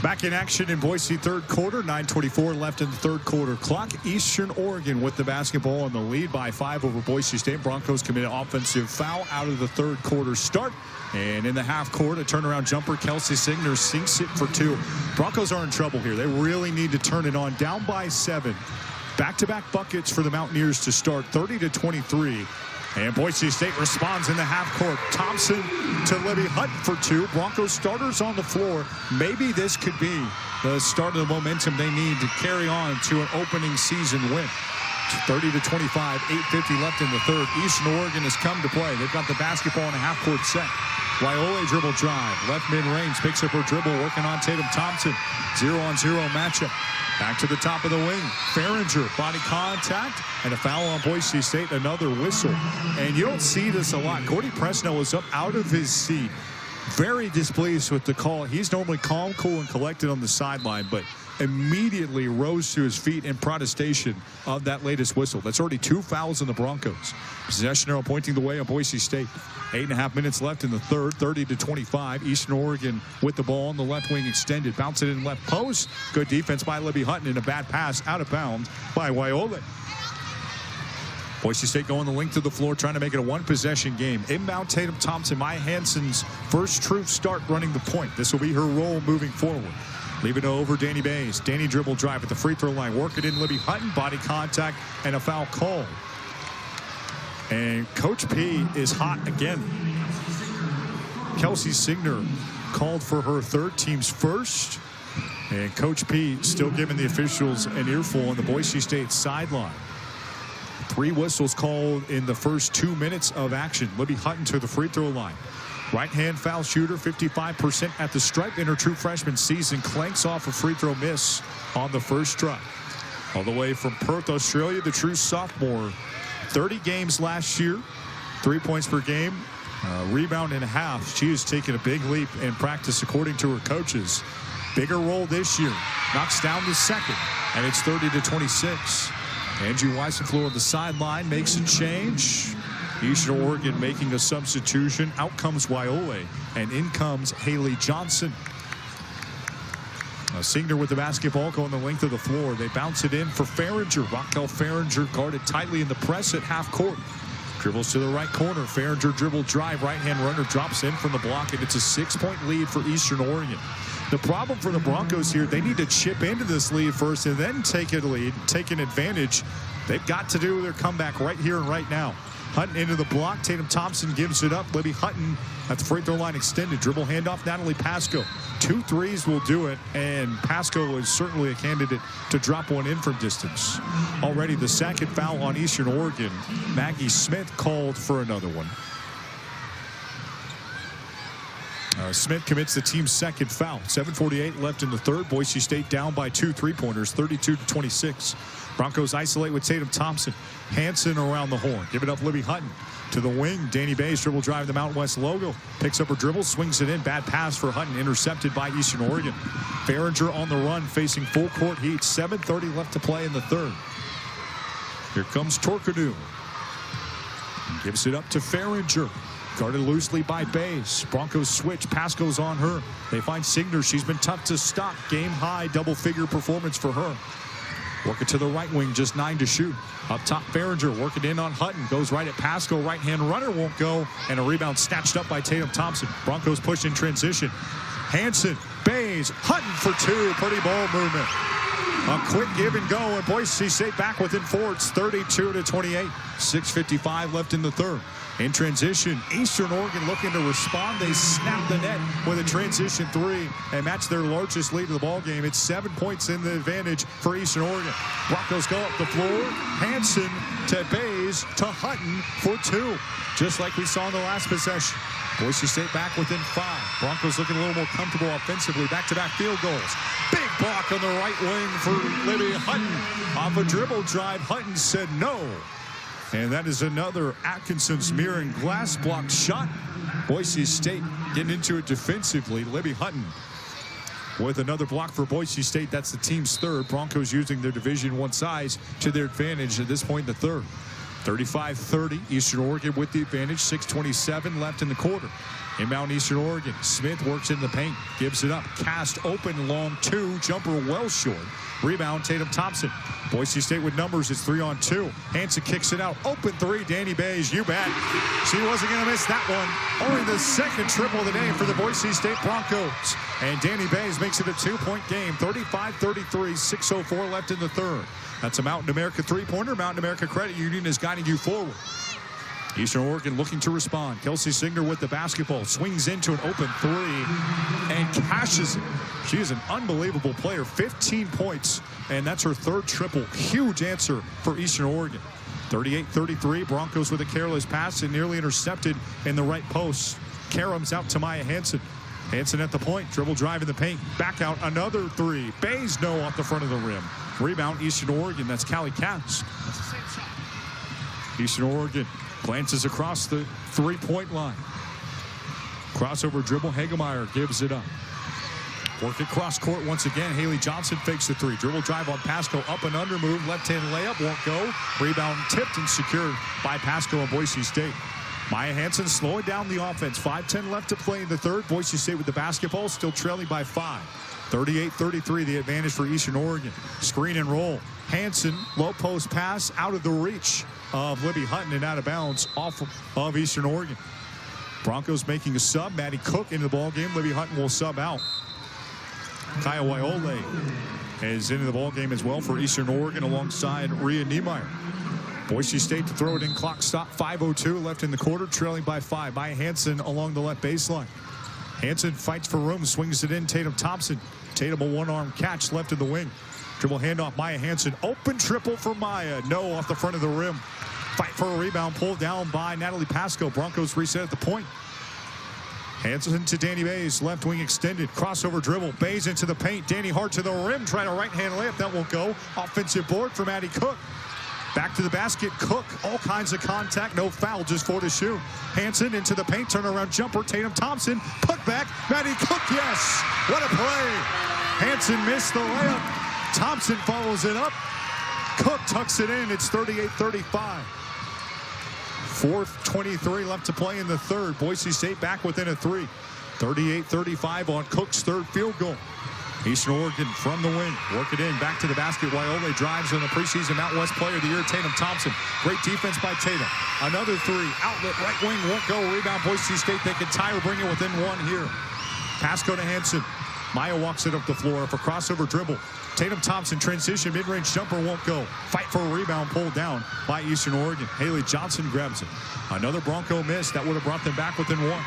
A: Back in action in Boise third quarter, 9:24 left in the third quarter clock. Eastern Oregon with the basketball in the lead by 5 over Boise State. Broncos commit an offensive foul out of the third quarter start. And in the half court, a turnaround jumper. Kelsey Signer sinks it for 2. Broncos are in trouble here. They really need to turn it on. Down by 7. Back-to-back buckets for the Mountaineers to start, 30-23. And Boise State responds in the half court. Thompson to Libby Hutton for 2. Broncos starters on the floor. Maybe this could be the start of the momentum they need to carry on to an opening season win. 30-25, 8:50 left in the third. Eastern Oregon has come to play. They've got the basketball in a half court set. Waiole dribble drive. Left mid-range, picks up her dribble, working on Tatum Thompson. 0-on-0 matchup. Back to the top of the wing. Farringer, body contact, and a foul on Boise State, another whistle. And you don't see this a lot. Gordy Presnell was up out of his seat, very displeased with the call. He's normally calm, cool, and collected on the sideline, but immediately rose to his feet in protestation of that latest whistle. That's already 2 fouls in the Broncos. Possession arrow pointing the way on Boise State. 8.5 minutes left in the third, 30-25. Eastern Oregon with the ball on the left wing extended. Bounce it in left post. Good defense by Libby Hutton, and a bad pass out of bounds by Waiole. Boise State going the length of the floor, trying to make it a one-possession game. Inbound Tatum Thompson, Maya Hansen's first true start running the point. This will be her role moving forward. Leave it over Danny Bays. Danny dribble drive at the free throw line. Work it in Libby Hutton. Body contact and a foul call. And Coach P is hot again. Kelsey Signer called for her third, team's first. And Coach P still giving the officials an earful on the Boise State sideline. 3 whistles called in the first 2 minutes of action. Libby Hutton to the free throw line. Right-hand foul shooter, 55% at the stripe in her true freshman season. Clanks off a free throw miss on the first try. All the way from Perth, Australia, the true sophomore. 30 games last year, 3 points per game, rebound and a half. She has taken a big leap in practice according to her coaches. Bigger role this year. Knocks down the second, and it's 30-26. Angie Weisenfloor on the sideline makes a change. Eastern Oregon making a substitution. Out comes Waiole, and in comes Haley Johnson. Signer with the basketball going the length of the floor. They bounce it in for Farringer. Raquel Farringer guarded tightly in the press at half court. Dribbles to the right corner. Farringer dribble drive. Right-hand runner drops in from the block, and it's a 6-point lead for Eastern Oregon. The problem for the Broncos here, they need to chip into this lead first and then take an advantage. They've got to do their comeback right here and right now. Hutton into the block. Tatum Thompson gives it up. Libby Hutton at the free throw line extended. Dribble handoff. Natalie Pasco. 2 threes will do it. And Pasco is certainly a candidate to drop one in from distance. Already the second foul on Eastern Oregon. Maggie Smith called for another one. Smith commits the team's second foul. 7:48 left in the third. Boise State down by 2 3-pointers, 32-26. Broncos isolate with Tatum Thompson. Hansen around the horn. Give it up Libby Hutton. To the wing. Danny Bays dribble drive the Mountain West logo. Picks up her dribble. Swings it in. Bad pass for Hutton. Intercepted by Eastern Oregon. Farringer on the run facing full court heat. 7:30 left to play in the third. Here comes Torkanu. Gives it up to Farringer. Guarded loosely by Bays. Broncos switch. Pasco's on her. They find Signer. She's been tough to stop. Game high double-figure performance for her. Work it to the right wing. Just 9 to shoot. Up top, Farringer working in on Hutton. Goes right at Pasco. Right-hand runner won't go. And a rebound snatched up by Tatum Thompson. Broncos push in transition. Hansen, Bays, Hutton for 2. Pretty ball movement. A quick give and go. And Boise State back within 4. It's 32-28. 6:55 left in the third. In transition, Eastern Oregon looking to respond. They snap the net with a transition 3 and match their largest lead of the ball game. It's 7 points in the advantage for Eastern Oregon. Broncos go up the floor. Hansen to Bays to Hutton for 2, just like we saw in the last possession. Boise State back within 5. Broncos looking a little more comfortable offensively. Back-to-back field goals. Big block on the right wing for Libby Hutton. Off a dribble drive, Hutton said no. And that is another Atkinson's mirror and glass block shot. Boise State getting into it defensively. Libby Hutton with another block for Boise State. That's the team's third. Broncos using their Division I size to their advantage at this point in the third. 35-30. Eastern Oregon with the advantage. 6:27 left in the quarter. Inbound Eastern Oregon. Smith works in the paint. Gives it up. Cast open long 2. Jumper well short. Rebound Tatum Thompson. Boise State with numbers. It's 3-on-2. Hansen kicks it out. Open 3. Danny Bays. You bet. She wasn't going to miss that one. Only the second triple of the day for the Boise State Broncos. And Danny Bays makes it a 2-point game. 35-33. 6:04 left in the third. That's a Mountain America 3-pointer. Mountain America Credit Union is guiding you forward. Eastern Oregon looking to respond. Kelsey Signer with the basketball. Swings into an open 3 and cashes it. She is an unbelievable player. 15 points, and that's her third triple. Huge answer for Eastern Oregon. 38-33. Broncos with a careless pass and nearly intercepted in the right post. Karams out to Maya Hansen. Hansen at the point. Dribble drive in the paint. Back out. Another 3. Bays no off the front of the rim. Rebound Eastern Oregon. That's Callie Cass. Eastern Oregon glances across the 3-point line. Crossover dribble. Hagemeyer gives it up. Work it cross court once again. Haley Johnson fakes the 3. Dribble drive on Pasco. Up and under move. Left-hand layup. Won't go. Rebound tipped and secured by Pasco and Boise State. Maya Hansen slowing down the offense. 5:10 left to play in the third. Boise State with the basketball. Still trailing by 5. 38-33, the advantage for Eastern Oregon. Screen and roll. Hansen, low post pass, out of the reach. of Libby Hutton and out of bounds off of Eastern Oregon. Broncos making a sub. Maddie Cook into the ball game. Libby Hutton will sub out. Kaya Waiole is into the ball game as well for Eastern Oregon alongside Rhea Niemeyer. Boise State to throw it in. Clock stop. 5:02 left in the quarter, trailing by 5. Maya Hansen along the left baseline. Hansen fights for room, swings it in. Tatum Thompson. Tatum a one-arm catch left in the wing. Dribble handoff. Maya Hansen. Open triple for Maya. No, off the front of the rim. Fight for a rebound. Pulled down by Natalie Pasco. Broncos reset at the point. Hansen to Danny Bays. Left wing extended. Crossover dribble. Bays into the paint. Danny Hart to the rim. Try a right-hand layup. That won't go. Offensive board for Maddie Cook. Back to the basket. Cook. All kinds of contact. No foul. Just 4 to shoot. Hansen into the paint. Turnaround jumper. Tatum Thompson. Put back. Maddie Cook. Yes. What a play. Hansen missed the layup. Thompson follows it up. Cook tucks it in. It's 38-35. 4:23 left to play in the third. Boise State back within a 3. 38-35 on Cook's third field goal. Eastern Oregon from the wing. Work it in. Back to the basket. Waiole drives on the preseason Mountain West Player of the Year, Tatum Thompson. Great defense by Tatum. Another 3. Outlet right wing won't go. Rebound Boise State. They can tie or bring it within 1 here. Pasco to Hansen. Maya walks it up the floor for crossover dribble. Tatum Thompson transition. Mid-range jumper won't go. Fight for a rebound pulled down by Eastern Oregon. Haley Johnson grabs it. Another Bronco miss. That would have brought them back within 1.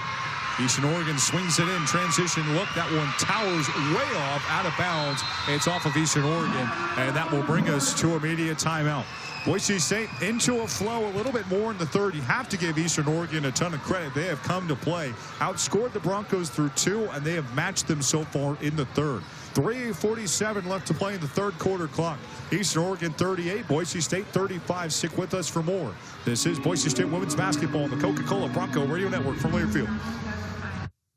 A: Eastern Oregon swings it in. Transition look. That one towers way off, out of bounds. It's off of Eastern Oregon, and that will bring us to immediate timeout. Boise State into a flow a little bit more in the third. You have to give Eastern Oregon a ton of credit. They have come to play. Outscored the Broncos through 2, and they have matched them so far in the third. 3:47 left to play in the third quarter clock. Eastern Oregon 38, Boise State 35. Stick with us for more. This is Boise State women's basketball on the Coca-Cola Bronco Radio Network from Learfield.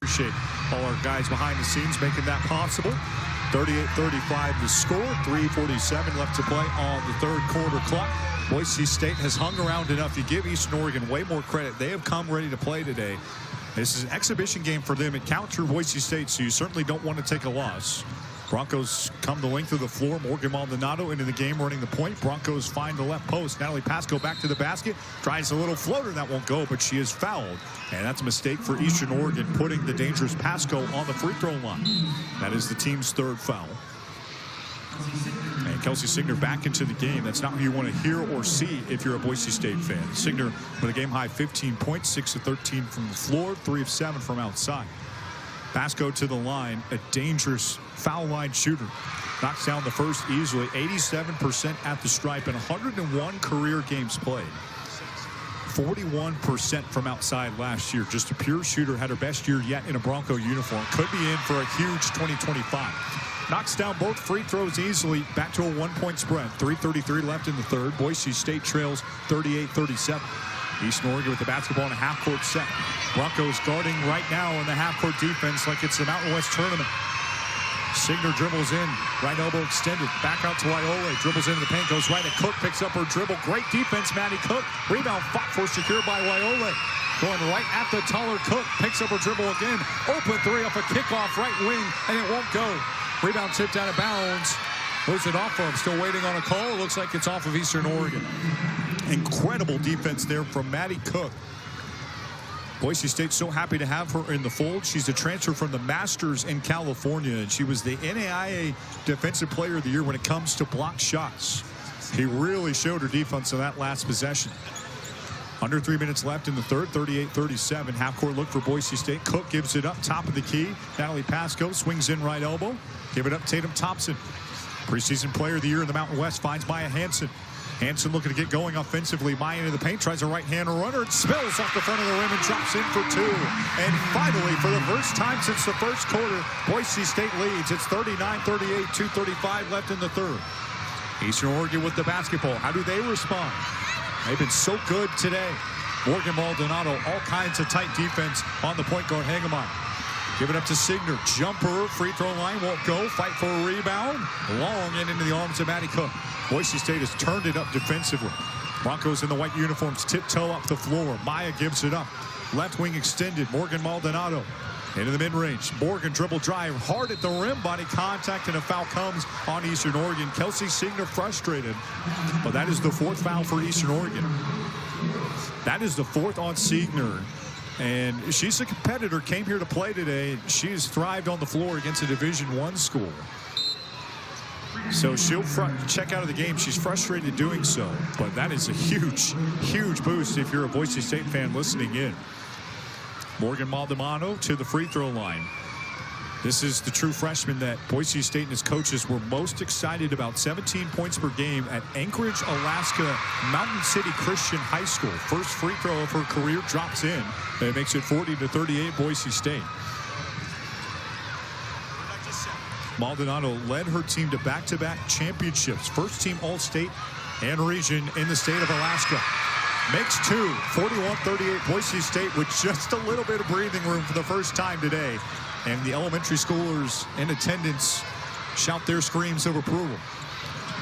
A: Appreciate all our guys behind the scenes making that possible. 38-35 the score. 3:47 left to play on the third quarter clock. Boise State has hung around enough to give Eastern Oregon way more credit. They have come ready to play today. This is an exhibition game for them. It counts for Boise State, so you certainly don't want to take a loss. Broncos come the length of the floor. Morgan Maldonado into the game running the point. Broncos find the left post. Natalie Pasco back to the basket. Tries a little floater. That won't go, but she is fouled. And that's a mistake for Eastern Oregon, putting the dangerous Pasco on the free throw line. That is the team's third foul. And Kelsey Signer back into the game. That's not what you want to hear or see if you're a Boise State fan. Signer with a game-high 15 points, 6 of 13 from the floor, 3 of 7 from outside. Pasco to the line, a dangerous foul line shooter. Knocks down the first easily. 87% at the stripe and 101 career games played. 41% from outside last year. Just a pure shooter. Had her best year yet in a Bronco uniform. Could be in for a huge 2025. Knocks down both free throws easily. Back to a 1-point spread. 3:33 left in the third. Boise State trails 38-37. Eastern Oregon with the basketball in a half-court set. Broncos guarding right now in the half-court defense like it's the Mountain West tournament. Signer dribbles in. Right elbow extended. Back out to Waiole. Dribbles into the paint. Goes right at Cook. Picks up her dribble. Great defense, Maddie Cook. Rebound fought for, secured by Waiole. Going right at the taller Cook. Picks up her dribble again. Open 3 off a kickoff right wing, and it won't go. Rebound tipped out of bounds. Who's it off of? Still waiting on a call. Looks like it's off of Eastern Oregon. Incredible defense there from Maddie Cook. Boise State so happy to have her in the fold. She's a transfer from the Masters in California, and she was the NAIA Defensive Player of the Year when it comes to block shots. He really showed her defense on that last possession. Under 3 minutes left in the third, 38-37. Half-court look for Boise State. Cook gives it up, top of the key. Natalie Pasco swings in right elbow. Give it up, Tatum Thompson. Preseason Player of the Year in the Mountain West finds Maya Hansen. Hansen looking to get going offensively. Maya into the paint, tries a right-hand runner. It spills off the front of the rim and drops in for 2. And finally, for the first time since the first quarter, Boise State leads. It's 39-38, 2:35 left in the third. Eastern Oregon with the basketball. How do they respond? They've been so good today. Morgan Maldonado, all kinds of tight defense on the point guard, Hagemeyer. Give it up to Signer. Jumper, free throw line won't go. Fight for a rebound. Long and into the arms of Maddie Cook. Boise State has turned it up defensively. Broncos in the white uniforms tiptoe up the floor. Maya gives it up. Left wing extended. Morgan Maldonado Into the mid-range. Morgan dribble drive hard at the rim. Body contact and a foul comes on Eastern Oregon. Kelsey Siegner frustrated. But that is the 4th foul for Eastern Oregon. That is the 4th on Siegner. And she's a competitor. Came here to play today. She's thrived on the floor against a Division I school. So she'll check out of the game. She's frustrated doing so. But that is a huge, huge boost if you're a Boise State fan listening in. Morgan Maldonado to the free throw line. This is the true freshman that Boise State and his coaches were most excited about. 17 points per game at Anchorage, Alaska, Mountain City Christian High School. First free throw of her career drops in. It makes it 40-38 Boise State. Maldonado led her team to back-to-back championships. First team All-State and region in the state of Alaska. Makes 2, 41-38 Boise State with just a little bit of breathing room for the first time today. And the elementary schoolers in attendance shout their screams of approval.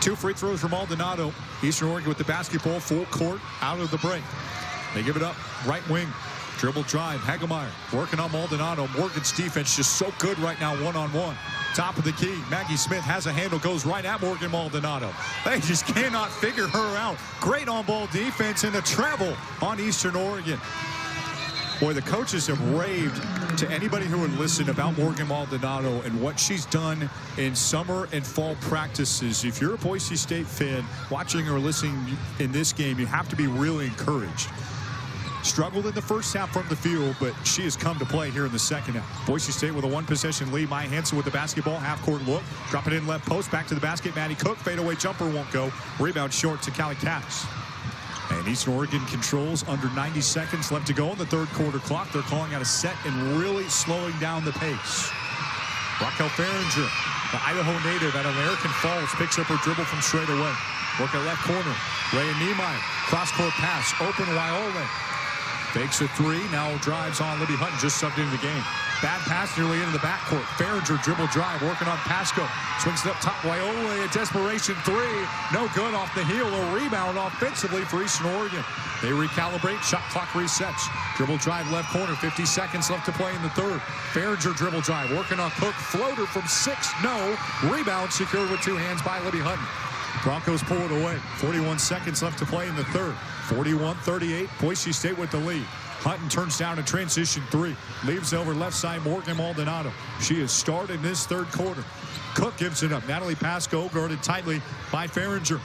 A: 2 free throws from Maldonado. Eastern Oregon with the basketball full court out of the break. They give it up right wing. Dribble drive. Hagemeyer working on Maldonado. Morgan's defense just so good right now one-on-one. Top of the key. Maggie Smith has a handle, goes right at Morgan Maldonado. They just cannot figure her out. Great on-ball defense and the travel on Eastern Oregon. Boy, the coaches have raved to anybody who would listen about Morgan Maldonado and what she's done in summer and fall practices. If you're a Boise State fan watching or listening in this game, you have to be really encouraged. Struggled in the first half from the field, but she has come to play here in the second half. Boise State with a 1-possession lead. Maya Hansen with the basketball. Half-court look. Drop it in left post. Back to the basket. Maddie Cook. Fadeaway jumper won't go. Rebound short to Callie Cass. And Eastern Oregon controls under 90 seconds left to go on the third quarter clock. They're calling out a set and really slowing down the pace. Raquel Farringer, the Idaho native at American Falls, picks up her dribble from straight away. Work at left corner. Rhea Niemeyer. Cross-court pass. Open Waiole. Fakes a 3, now drives on Libby Hutton, just subbed into the game. Bad pass nearly into the backcourt. Farringer dribble drive, working on Pasco. Swings it up top, Waiole, a desperation 3. No good off the heel, a rebound offensively for Eastern Oregon. They recalibrate, shot clock resets. Dribble drive left corner, 50 seconds left to play in the third. Farringer dribble drive, working on Cook. Floater from 6, no. Rebound secured with 2 hands by Libby Hutton. Broncos pull it away. 41 seconds left to play in the third. 41-38, Boise State with the lead. Hutton turns down a transition 3. Leaves over left side, Morgan Maldonado. She has started this third quarter. Cook gives it up. Natalie Pasco guarded tightly by Farringer.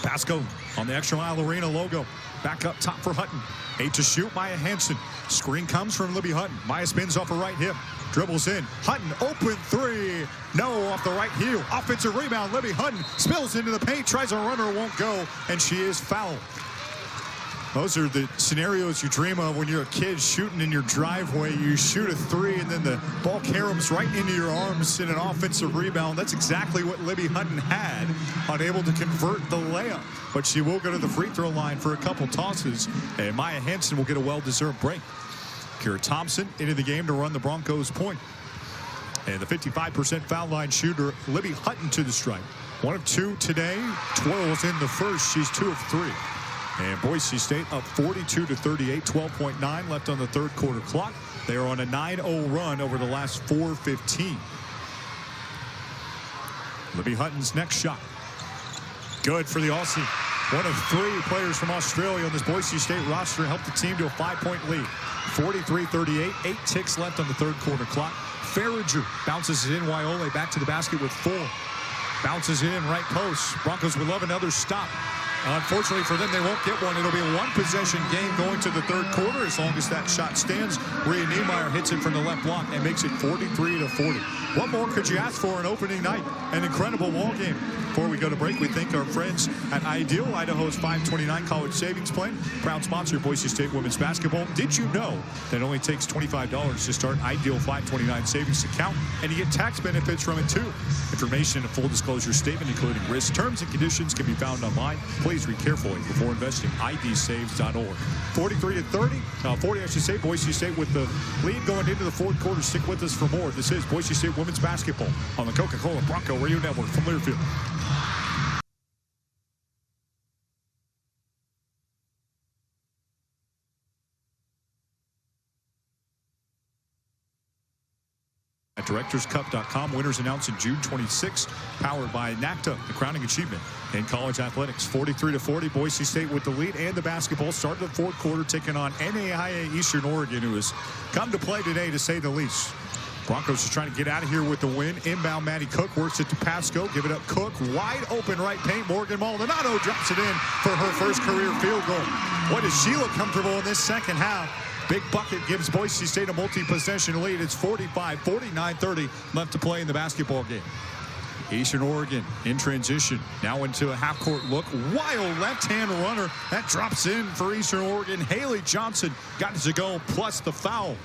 A: Pasco on the ExtraMile Arena logo. Back up top for Hutton. 8 to shoot, Maya Hansen. Screen comes from Libby Hutton. Maya spins off her right hip. Dribbles in. Hutton, open 3. No, off the right heel. Offensive rebound. Libby Hutton spills into the paint. Tries a runner, won't go. And she is fouled. Those are the scenarios you dream of when you're a kid shooting in your driveway. You shoot a 3 and then the ball caroms right into your arms in an offensive rebound. That's exactly what Libby Hutton had, unable to convert the layup. But she will go to the free throw line for a couple tosses, and Maya Hansen will get a well-deserved break. Kira Thompson into the game to run the Broncos point. And the 55% foul line shooter, Libby Hutton, to the strike. 1 of 2 today, twirls in the first. She's 2 of 3. And Boise State up 42-38, 12.9 left on the third quarter clock. They are on a 9-0 run over the last 4:15. Libby Hutton's next shot. Good for the Aussie. 1 of 3 players from Australia on this Boise State roster helped the team to a 5-point lead. 43-38, 8 ticks left on the third quarter clock. Farringer bounces it in. Waiole back to the basket with 4. Bounces it in right post. Broncos would love another stop. Unfortunately for them, they won't get one. It'll be a 1-possession game going to the third quarter as long as that shot stands. Rhea Niemeyer hits it from the left block and makes it 43-40. What more could you ask for an opening night? An incredible ball game. Before we go to break, we thank our friends at Ideal, Idaho's 529 college savings plan. Proud sponsor of Boise State women's basketball. Did you know that it only takes $25 to start Ideal 529 savings account, and you get tax benefits from it too? Information and a full disclosure statement, including risk, terms, and conditions, can be found online. Please read carefully before investing. idsaves.org. 40, I should say. Boise State with the lead going into the fourth quarter. Stick with us for more. This is Boise State women's basketball on the Coca-Cola Bronco Radio Network from Learfield. at directorscup.com. Winners announced in June 26. Powered by NACTA, the crowning achievement in college athletics. 43-40, Boise State with the lead, and the basketball started the fourth quarter, taking on NCAAW Eastern Oregon, who has come to play today, to say the least. Broncos is trying to get out of here with the win. Inbound, Maddie Cook works it to Pasco. Give it up, Cook. Wide open right paint. Morgan Maldonado drops it in for her first career field goal. Boy, does she look comfortable in this second half. Big bucket gives Boise State a multi-possession lead. It's 45-49-30 left to play in the basketball game. Eastern Oregon in transition. Now into a half-court look. Wild left-hand runner. That drops in for Eastern Oregon. Haley Johnson got it to go, plus the foul.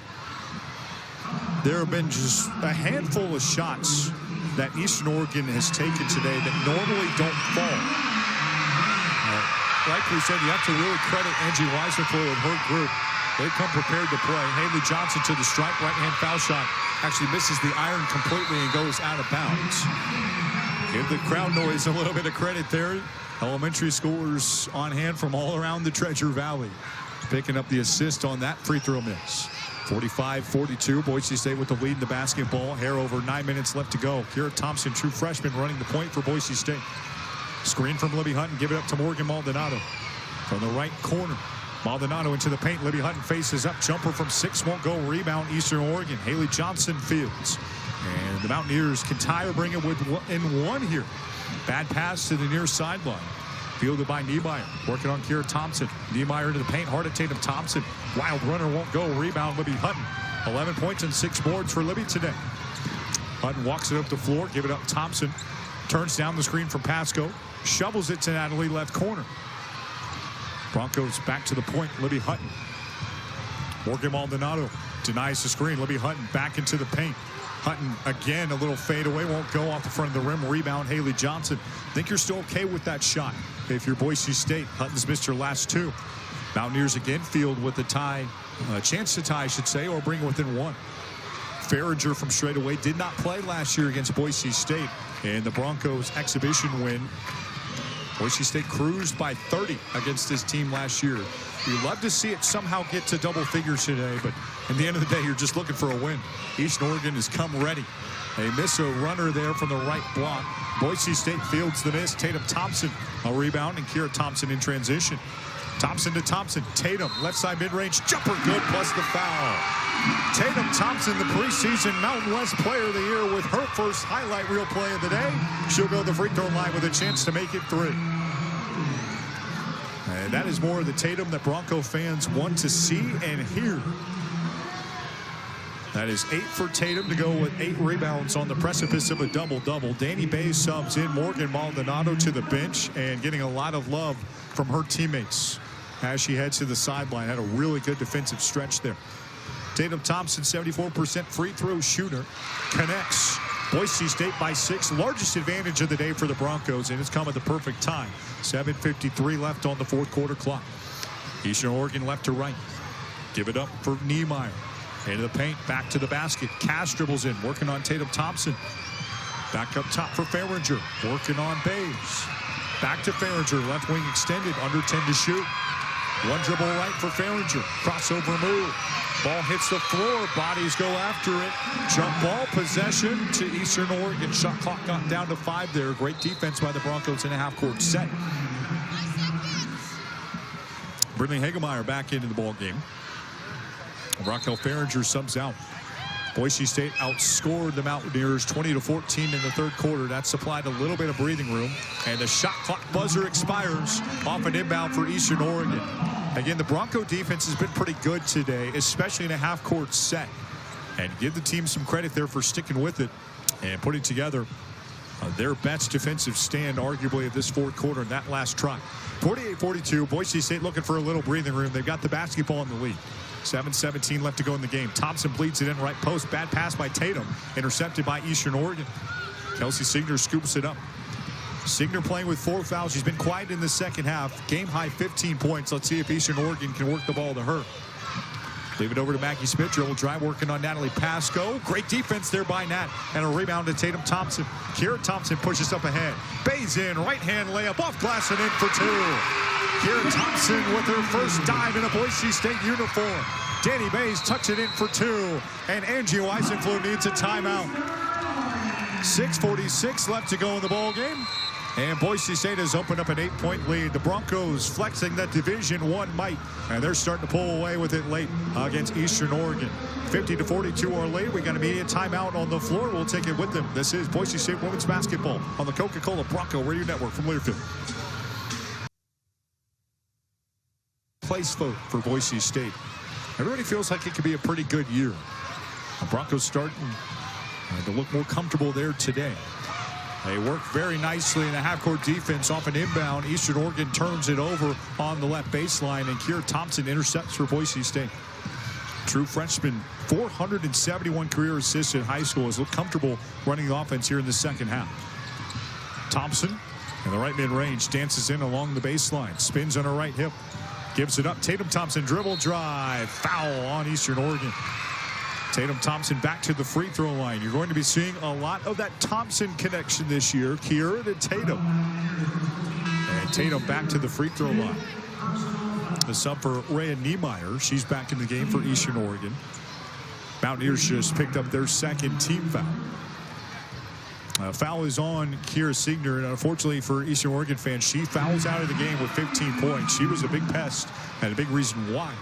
A: There have been just a handful of shots that Eastern Oregon has taken today that normally don't fall. Like we said, you have to really credit Angie Weisenflow and her group. They come prepared to play. Haley Johnson to the stripe, right-hand foul shot. Actually misses the iron completely and goes out of bounds. Give the crowd noise a little bit of credit there. Elementary schoolers on hand from all around the Treasure Valley, picking up the assist on that free throw miss. 45-42, Boise State with the lead in the basketball. Hair over 9 minutes left to go. Kira Thompson, true freshman, running the point for Boise State. Screen from Libby Hutton, give it up to Morgan Maldonado. From the right corner, Maldonado into the paint. Libby Hutton faces up, jumper from 6, won't go. Rebound, Eastern Oregon. Haley Johnson fields. And the Mountaineers can tie or bring it in one here. Bad pass to the near sideline. Fielded by Niemeyer, working on Kira Thompson. Niemeyer into the paint, hard to Tatum Thompson. Wild runner won't go. Rebound, Libby Hutton. 11 points and 6 boards for Libby today. Hutton walks it up the floor, give it up Thompson. Turns down the screen from Pasco. Shovels it to Natalie, left corner. Broncos back to the point, Libby Hutton. Morgan Maldonado denies the screen. Libby Hutton back into the paint. Hutton again, a little fade away, won't go off the front of the rim. Rebound, Haley Johnson. Think you're still okay with that shot if you're Boise State. Hutton's missed her last 2. Mountaineers again field with a tie, chance to tie, I should say, or bring within 1. Farringer from straightaway did not play last year against Boise State. And the Broncos exhibition win. Boise State cruised by 30 against this team last year. We love to see it somehow get to double figures today, but in the end of the day, you're just looking for a win. Eastern Oregon has come ready. They miss a runner there from the right block. Boise State fields the miss. Tatum Thompson a rebound, and Kira Thompson in transition. Thompson to Thompson. Tatum, left side mid-range, jumper good, plus the foul. Tatum Thompson, the preseason Mountain West Player of the Year, with her first highlight reel play of the day. She'll go to the free throw line with a chance to make it 3. And that is more of the Tatum that Bronco fans want to see and hear. That is 8 for Tatum to go with 8 rebounds on the precipice of a double-double. Danny Bay subs in. Morgan Maldonado to the bench and getting a lot of love from her teammates as she heads to the sideline. Had a really good defensive stretch there. Tatum Thompson, 74% free throw shooter, connects. Boise State by 6. Largest advantage of the day for the Broncos, and it's come at the perfect time. 7:53 left on the fourth quarter clock. Eastern Oregon left to right. Give it up for Niemeyer. Into the paint, back to the basket. Cass dribbles in, working on Tatum Thompson. Back up top for Farringer, working on Bays. Back to Farringer, left wing extended, under 10 to shoot. One dribble right for Farringer. Crossover move. Ball hits the floor. Bodies go after it. Jump ball possession to Eastern Oregon. Shot clock got down to 5 there. Great defense by the Broncos in a half-court set. Brittany Hagemeyer back into the ball game. Raquel Farringer subs out. Boise State outscored the Mountaineers 20-14 in the third quarter. That supplied a little bit of breathing room. And the shot clock buzzer expires off an inbound for Eastern Oregon. Again, the Bronco defense has been pretty good today, especially in a half-court set. And give the team some credit there for sticking with it and putting together their best defensive stand, arguably, of this fourth quarter in that last try. 48-42, Boise State looking for a little breathing room. They've got the basketball in the lead. 7:17 left to go in the game. Thompson bleeds it in right post. Bad pass by Tatum. Intercepted by Eastern Oregon. Kelsey Signer scoops it up. Signer playing with 4 fouls. She's been quiet in the second half. Game high 15 points. Let's see if Eastern Oregon can work the ball to her. Leave it over to Maggie Smith. Dribble drive working on Natalie Pasco. Great defense there by Nat. And a rebound to Tatum Thompson. Kira Thompson pushes up ahead. Bays in. Right hand layup off glass and in for 2. Kira Thompson with her first dive in a Boise State uniform. Danny Mays tucks it in for 2. And Angie Weisenfluh needs a timeout. 6:46 left to go in the ball game. And Boise State has opened up an 8-point lead. The Broncos flexing that Division I might. And they're starting to pull away with it late against Eastern Oregon. 50-42 our lead. We got an immediate timeout on the floor. We'll take it with them. This is Boise State women's basketball on the Coca-Cola Bronco Radio Network from Learfield. Place vote for Boise State. Everybody feels like it could be a pretty good year. The Broncos starting to look more comfortable there today. They work very nicely in the half-court defense off an inbound. Eastern Oregon turns it over on the left baseline, and Keira Thompson intercepts for Boise State. True freshman, 471 career assists in high school, has looked comfortable running the offense here in the second half. Thompson in the right mid-range dances in along the baseline, spins on her right hip, gives it up. Tatum Thompson dribble drive, foul on Eastern Oregon. Tatum Thompson back to the free throw line. You're going to be seeing a lot of that Thompson connection this year. Keira to Tatum. And Tatum back to the free throw line. The sub for Rhea Niemeyer. She's back in the game for Eastern Oregon. Mountaineers just picked up their second team foul. Foul is on Kira Signer, and unfortunately for Eastern Oregon fans, she fouls out of the game with 15 points. She was a big pest and a big reason why.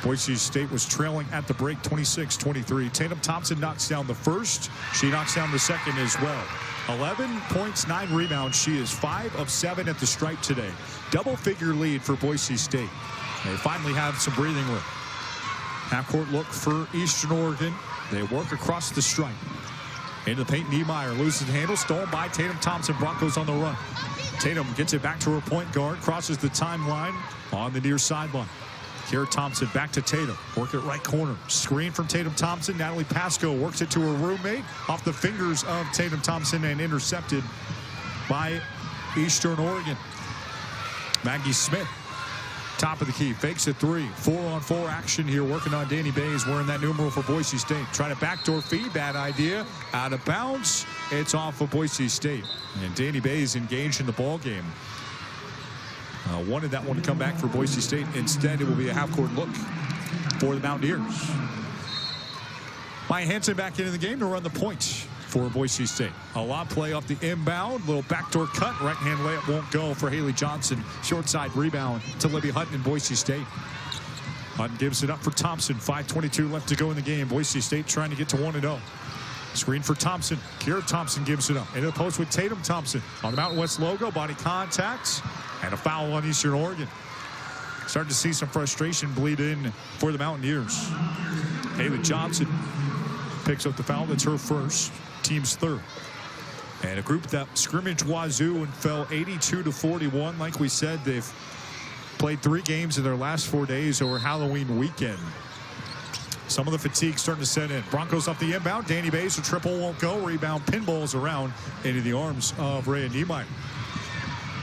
A: Boise State was trailing at the break 26-23. Tatum Thompson knocks down the first. She knocks down the second as well. 11 points, 9 rebounds. She is 5 of 7 at the stripe today. Double-figure lead for Boise State. They finally have some breathing room. Half-court look for Eastern Oregon. They work across the stripe. Into the paint, Niemeyer loses the handle. Stolen by Tatum Thompson. Broncos on the run. Tatum gets it back to her point guard. Crosses the timeline on the near sideline. Keira Thompson back to Tatum. Work it right corner. Screen from Tatum Thompson. Natalie Pasco works it to her roommate. Off the fingers of Tatum Thompson and intercepted by Eastern Oregon. Maggie Smith, top of the key. Fakes a 3. 4-on-4 action here. Working on Danny Bays wearing that numeral for Boise State. Trying to backdoor feed. Bad idea. Out of bounds. It's off of Boise State. And Danny Bays engaged in the ball game. Wanted that one to come back for Boise State. Instead, it will be a half-court look for the Mountaineers. Maya Hansen back into the game to run the point for Boise State. A lot play off the inbound. Little backdoor cut. Right-hand layup won't go for Haley Johnson. Short side rebound to Libby Hutton in Boise State. Hutton gives it up for Thompson. 5:22 left to go in the game. Boise State trying to get to 1-0. Screen for Thompson. Keira Thompson gives it up. Into the post with Tatum Thompson. On the Mountain West logo, body contact. And a foul on Eastern Oregon. Starting to see some frustration bleed in for the Mountaineers. Haley Johnson picks up the foul. That's her first. Team's third. And a group that scrimmaged Wazoo and fell 82-41. Like we said, they've played 3 games in their last 4 days over Halloween weekend. Some of the fatigue starting to set in. Broncos off the inbound. Danny Bays, a triple won't go. Rebound pinballs around into the arms of Rhea Niemeyer.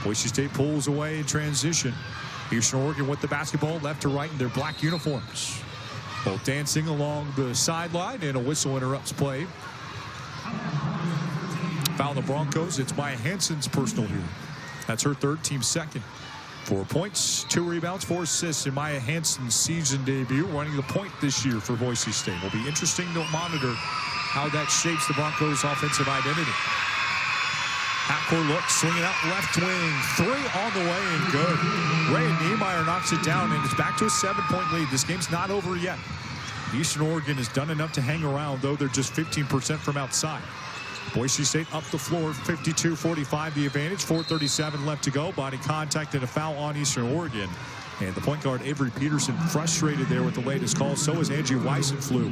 A: Boise State pulls away in transition. Eastern Oregon with the basketball left to right in their black uniforms. Both dancing along the sideline, and a whistle interrupts play. Foul the Broncos. It's Maya Hansen's personal here. That's her third, team second. 4 points, 2 rebounds, 4 assists in Maya Hansen's season debut, running the point this year for Boise State. It'll be interesting to monitor how that shapes the Broncos' offensive identity. Half-court look, swinging out left wing. 3 on the way and good. Rhea Niemeyer knocks it down, and it's back to a 7-point lead. This game's not over yet. Eastern Oregon has done enough to hang around, though they're just 15% from outside. Boise State up the floor, 52-45 the advantage. 4:37 left to go. Body contact and a foul on Eastern Oregon. And the point guard, Avery Peterson, frustrated there with the latest call. So is Angie Weisenfluh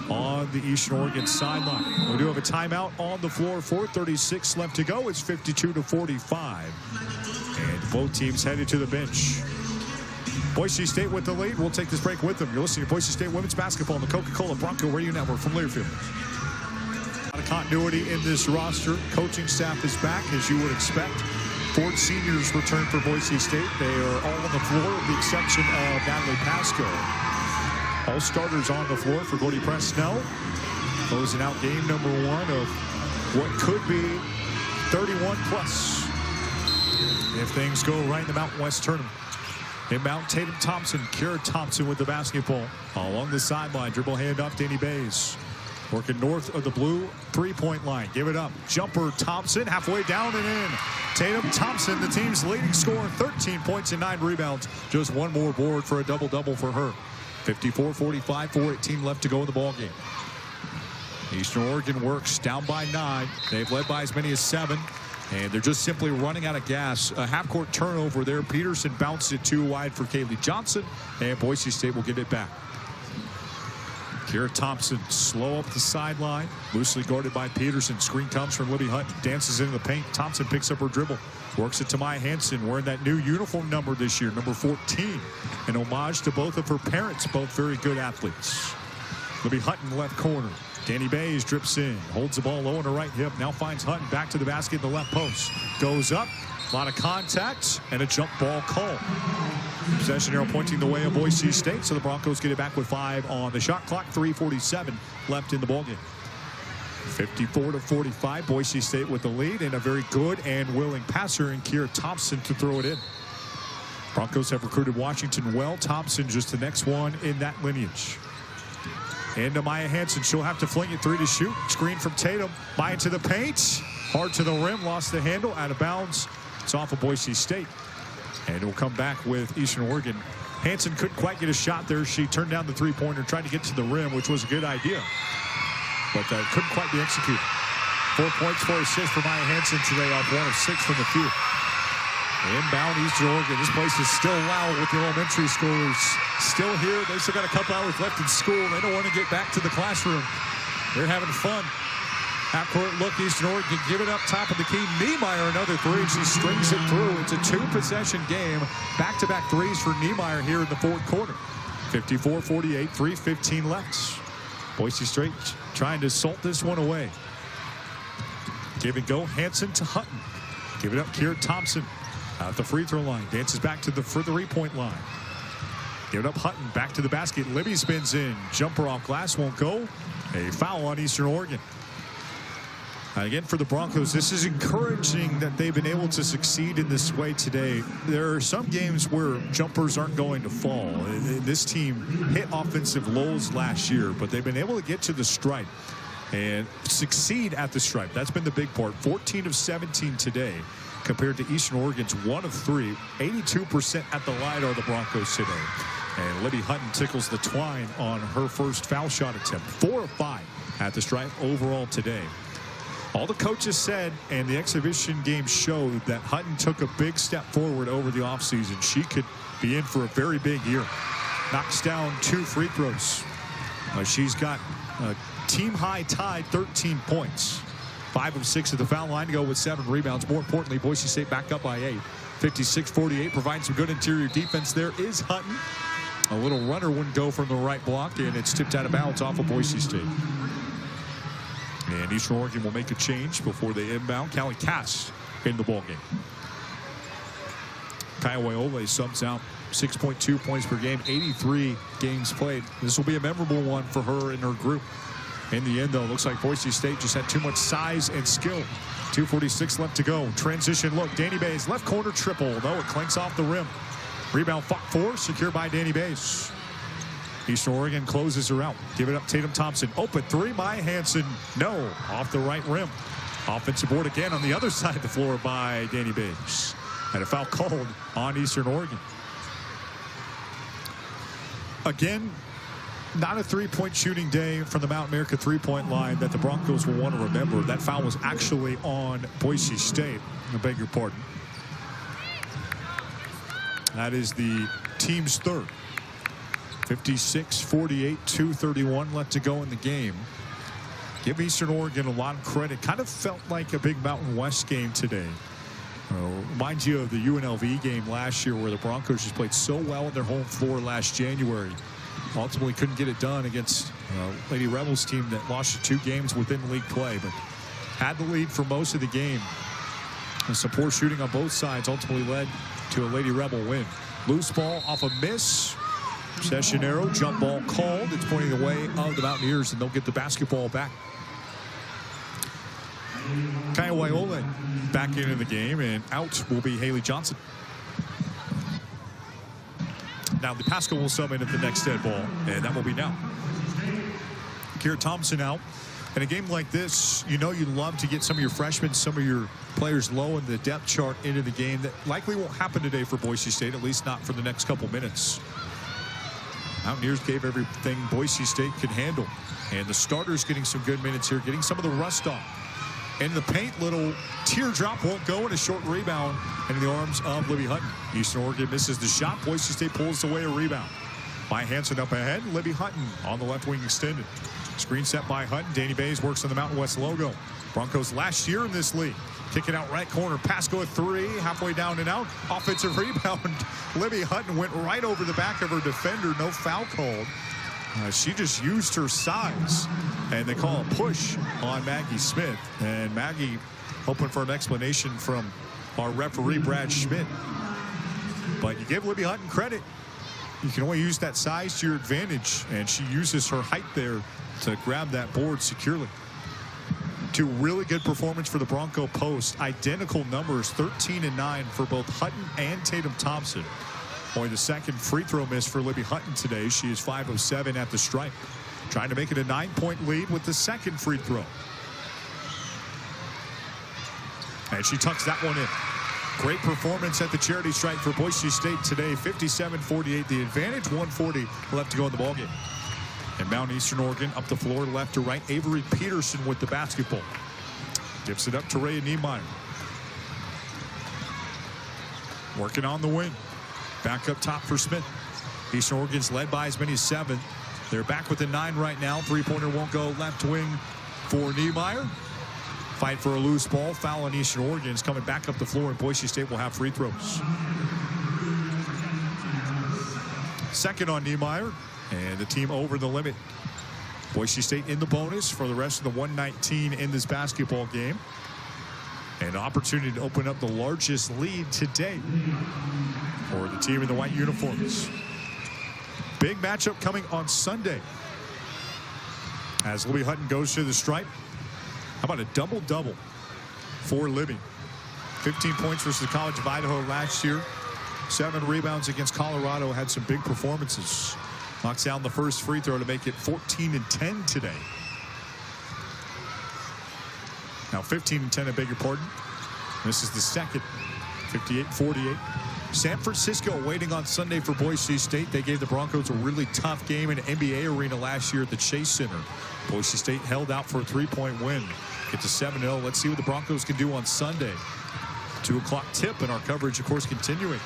A: on the Eastern Oregon sideline. We do have a timeout on the floor. 4:36 left to go. It's 52-45. And both teams headed to the bench. Boise State with the lead. We'll take this break with them. You're listening to Boise State Women's Basketball on the Coca-Cola Bronco Radio Network from Learfield. A lot of continuity in this roster. Coaching staff is back, as you would expect. 4 seniors return for Boise State. They are all on the floor with the exception of Natalie Pasco. All starters on the floor for Gordy Presnell. Closing out game number 1 of what could be 31 plus if things go right in the Mountain West tournament. Inbound, Tatum Thompson. Kira Thompson with the basketball. Along the sideline, dribble handoff, Danny Bays. Working north of the blue three-point line. Give it up. Jumper, Thompson, halfway down and in. Tatum Thompson, the team's leading scorer, 13 points and 9 rebounds. Just one more board for a double-double for her. 54-45, 4:18 left to go in the ballgame. Eastern Oregon works down by 9. They've led by as many as 7. And they're just simply running out of gas. A half-court turnover there. Peterson bounced it too wide for Kaylee Johnson. And Boise State will get it back. Kira Thompson slow up the sideline. Loosely guarded by Peterson. Screen comes from Libby Hutton. Dances into the paint. Thompson picks up her dribble. Works it to Maya Hansen, wearing that new uniform number this year, number 14. An homage to both of her parents, both very good athletes. Libby Hutton, left corner. Danny Bays drips in, holds the ball low on her right hip, now finds Hutton back to the basket in the left post. Goes up, a lot of contact, and a jump ball call. Possession arrow pointing the way of Boise State, so the Broncos get it back with 5 on the shot clock, 3:47 left in the ballgame. 54-45, Boise State with the lead, and a very good and willing passer in Kira Thompson to throw it in. Broncos have recruited Washington well. Thompson just the next one in that lineage. Into Maya Hansen. She'll have to fling it 3 to shoot. Screen from Tatum. Maya to the paint. Hard to the rim. Lost the handle. Out of bounds. It's off of Boise State. And it will come back with Eastern Oregon. Hansen couldn't quite get a shot there. She turned down the three-pointer, tried to get to the rim, which was a good idea. But couldn't quite be executed. 4 points, 4 assists for Maya Hansen today, off 1 of 6 from the field. Inbound Eastern Oregon. This place is still loud with the elementary schoolers still here. They still got a couple hours left in school. They don't want to get back to the classroom. They're having fun. Half-court look, Eastern Oregon give it up top of the key. Niemeyer another 3. She strings it through. It's a 2-possession game. Back-to-back threes for Niemeyer here in the fourth quarter. 54-48, 3:15 left. Boise State trying to salt this one away. Give it go. Hansen to Hutton. Give it up. Kira Thompson at the free throw line. Dances back to the 3-point line. Give it up. Hutton back to the basket. Libby spins in. Jumper off glass won't go. A foul on Eastern Oregon. Again, for the Broncos, this is encouraging that they've been able to succeed in this way today. There are some games where jumpers aren't going to fall. This team hit offensive lows last year, but they've been able to get to the stripe and succeed at the stripe. That's been the big part. 14 of 17 today compared to Eastern Oregon's 1 of 3. 82% at the line are the Broncos today. And Libby Hutton tickles the twine on her first foul shot attempt. 4 of 5 at the stripe overall today. All the coaches said, and the exhibition game showed, that Hutton took a big step forward over the offseason. She could be in for a very big year. Knocks down 2 free throws. She's got a team-high tied 13 points. 5 of 6 at the foul line to go with 7 rebounds. More importantly, Boise State back up by 8. 56-48, provides some good interior defense. There is Hutton. A little runner wouldn't go from the right block, and it's tipped out of bounds off of Boise State. And Eastern Oregon will make a change before they inbound. Callie Cass in the ballgame. Kaya Waiole subs out. 6.2 points per game, 83 games played. This will be a memorable one for her and her group. In the end, though, looks like Boise State just had too much size and skill. 2:46 left to go. Transition look. Danny Bays, left corner triple. No, it clanks off the rim. Rebound fought for, secured by Danny Bays. Eastern Oregon closes her out. Give it up, Tatum Thompson. Open 3, Maya Hansen. No, off the right rim. Offensive board again on the other side of the floor by Danny Bays. And a foul called on Eastern Oregon. Again, not a 3-point shooting day from the Mount America 3-point line that the Broncos will want to remember. That foul was actually on Boise State. I beg your pardon. That is the team's third. 56-48, 2:31 left to go in the game. Give Eastern Oregon a lot of credit. Kind of felt like a big Mountain West game today. Reminds you of the UNLV game last year where the Broncos just played so well on their home floor last January. Ultimately couldn't get it done against Lady Rebels team that lost 2 games within league play, but had the lead for most of the game. And some poor shooting on both sides ultimately led to a Lady Rebel win. Loose ball off a miss. Possession arrow, jump ball called. It's pointing the way of the Mountaineers, and they'll get the basketball back. Kaya Waiole back into the game, and out will be Haley Johnson. Now, Pascal will sub in at the next dead ball, and that will be now. Garrett Thompson out. In a game like this, you know you'd love to get some of your freshmen, some of your players low in the depth chart into the game. That likely won't happen today for Boise State, at least not for the next couple minutes. Mountaineers gave everything Boise State could handle. And the starters getting some good minutes here, getting some of the rust off. In the paint, little teardrop won't go, and a short rebound into the arms of Libby Hutton. Eastern Oregon misses the shot. Boise State pulls away a rebound. By Hansen up ahead, Libby Hutton on the left wing extended. Screen set by Hutton. Danny Bays works on the Mountain West logo. Broncos last year in this league. Kick it out right corner. Pascal at three. Halfway down and out. Offensive rebound. Libby Hutton went right over the back of her defender. No foul called. She just used her size. And they call a push on Maggie Smith. And Maggie hoping for an explanation from our referee, Brad Schmidt. But you give Libby Hutton credit. You can only use that size to your advantage. And she uses her height there to grab that board securely. Two really good performance for the Bronco post. Identical numbers, 13 and 9 for both Hutton and Tatum Thompson. Only the second free throw miss for Libby Hutton today. She is 5 of 7 at the stripe. Trying to make it a 9-point lead with the second free throw. And she tucks that one in. Great performance at the charity stripe for Boise State today. 57-48 the advantage. 1:40 left to go in the ballgame. And Mount Eastern Oregon up the floor left to right. Avery Peterson with the basketball. Gives it up to Ray Niemeyer. Working on the wing. Back up top for Smith. Eastern Oregon's led by as many as 7. They're back with a 9 right now. Three-pointer won't go left wing for Niemeyer. Fight for a loose ball. Foul on Eastern Oregon is coming back up the floor, and Boise State will have free throws. Second on Niemeyer. And the team over the limit. Boise State in the bonus for the rest of the 119 in this basketball game. And an opportunity to open up the largest lead today for the team in the white uniforms. Big matchup coming on Sunday. As Libby Hutton goes to the stripe. How about a double-double for Libby? 15 points versus the College of Idaho last year. 7 rebounds against Colorado. Had some big performances. Knocks down the first free throw to make it 14 and 10 today. Now 15 and 10, I beg your pardon. This is the second. 58-48. San Francisco waiting on Sunday for Boise State. They gave the Broncos a really tough game in an NBA arena last year at the Chase Center. Boise State held out for a 3-point win. Get to 7-0. Let's see what the Broncos can do on Sunday. 2 o'clock tip, and our coverage, of course, continuing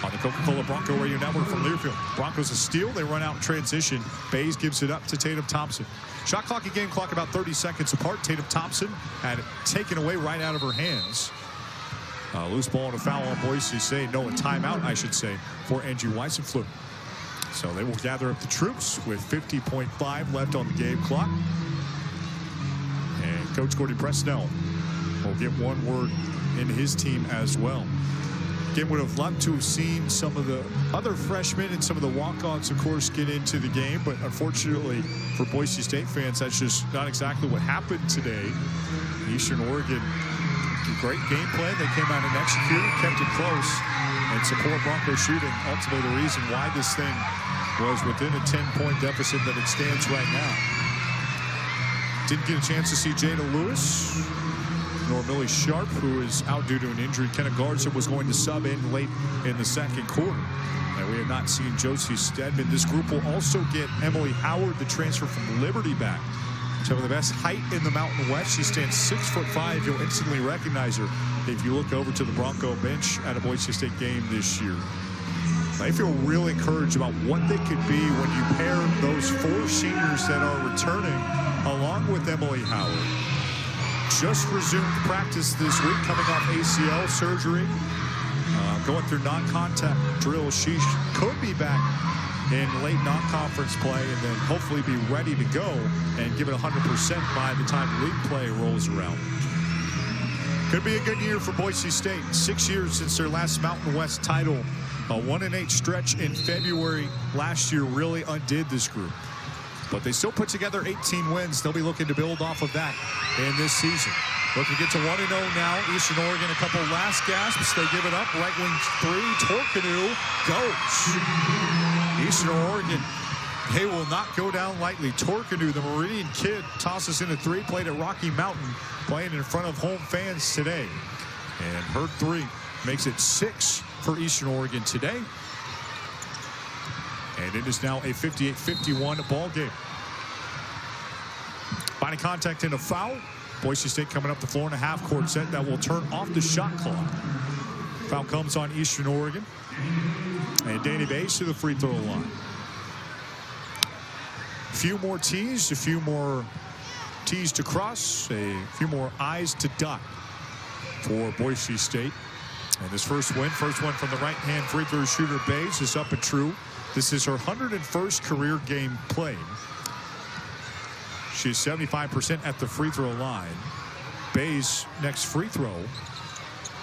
A: on the Coca-Cola Bronco Radio Network from Learfield. Broncos a steal. They run out in transition. Bays gives it up to Tatum Thompson. Shot clock and game clock about 30 seconds apart. Tatum Thompson had it taken away right out of her hands. Loose ball and a foul on Boise State. No, a timeout, I should say, for Angie Weissenflug. So they will gather up the troops with 50.5 left on the game clock. And Coach Gordy Presnell will get one word in his team as well. Again, would have loved to have seen some of the other freshmen and some of the walk-ons, of course, get into the game. But unfortunately for Boise State fans, that's just not exactly what happened today. Eastern Oregon, great game plan. They came out and executed, kept it close, and some poor Bronco shooting. Ultimately, the reason why this thing was within a 10-point deficit that it stands right now. Didn't get a chance to see Jada Lewis nor Millie Sharp, who is out due to an injury. Kenneth Garza was going to sub in late in the second quarter. And we have not seen Josie Stedman. This group will also get Emily Howard, the transfer from Liberty, back. Some of the best height in the Mountain West. She stands 6'5". You'll instantly recognize her if you look over to the Bronco bench at a Boise State game this year. I feel real encouraged about what they could be when you pair those 4 seniors that are returning along with Emily Howard. Just resumed practice this week, coming off ACL surgery, going through non-contact drills. She could be back in late non-conference play and then hopefully be ready to go and give it 100% by the time league play rolls around. Could be a good year for Boise State. 6 years since their last Mountain West title. A 1-8 stretch in February last year really undid this group. But they still put together 18 wins. They'll be looking to build off of that in this season. Looking to get to 1-0 now. Eastern Oregon, a couple last gasps. They give it up. Right wing 3. Torkanu goes. Eastern Oregon, they will not go down lightly. Torkanu, the Meridian kid, tosses in a three, played at Rocky Mountain, playing in front of home fans today. And her three makes it 6 for Eastern Oregon today. And it is now a 58-51 ball game. Finding contact in a foul. Boise State coming up the floor in a half-court set that will turn off the shot clock. Foul comes on Eastern Oregon. And Danny Bays to the free throw line. A few more T's, a few more T's to cross, a few more I's to dot for Boise State. And this first one from the right-hand free throw shooter Bays is up and true. This is her 101st career game played. She's 75% at the free throw line. Bays' next free throw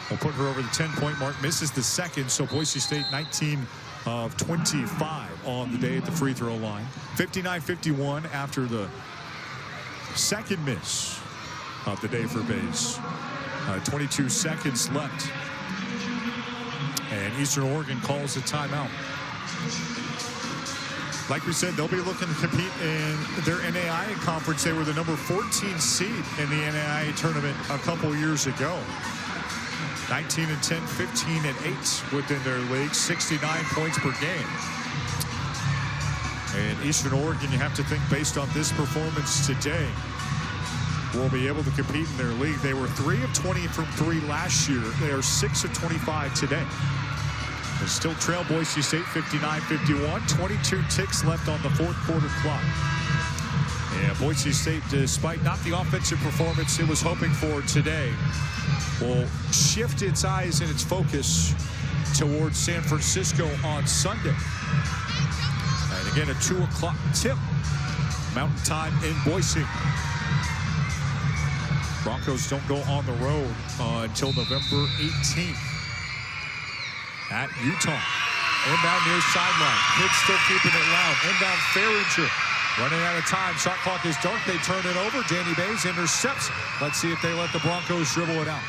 A: will put her over the 10-point mark. Misses the second, so Boise State 19 of 25 on the day at the free throw line. 59-51 after the second miss of the day for Bays. 22 seconds left. And Eastern Oregon calls a timeout. Like we said, they'll be looking to compete in their NAIA conference. They were the number 14 seed in the NAIA tournament a couple years ago. 19-10, 15-8 within their league, 69 points per game. And Eastern Oregon, you have to think, based on this performance today, will be able to compete in their league. They were 3 of 20 from 3 last year. They are 6 of 25 today. They still trail Boise State 59-51. 22 ticks left on the fourth quarter clock. And Boise State, despite not the offensive performance it was hoping for today, will shift its eyes and its focus towards San Francisco on Sunday. And again, a 2 o'clock tip, Mountain Time in Boise. Broncos don't go on the road until November 18th at Utah. Inbound near sideline. Kids still keeping it loud. Inbound Farringer running out of time. Shot clock is dark. They turn it over. Danny Bays intercepts. Let's see if they let the Broncos dribble it out.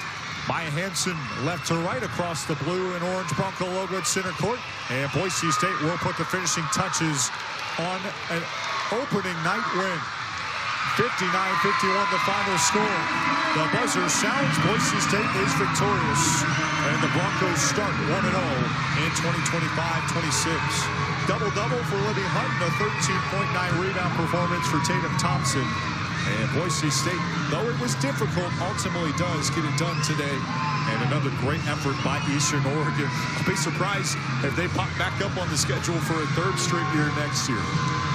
A: Maya Hansen left to right across the blue and orange Bronco logo at center court. And Boise State will put the finishing touches on an opening night win. 59-51 the final score. The buzzer sounds. Boise State is victorious. And the Broncos start 1-0 in 2025-26. Double-double for Libby Hutton. A 13.9 rebound performance for Tatum Thompson. And Boise State, though it was difficult, ultimately does get it done today. And another great effort by Eastern Oregon. I'll be surprised if they pop back up on the schedule for a third straight year next year.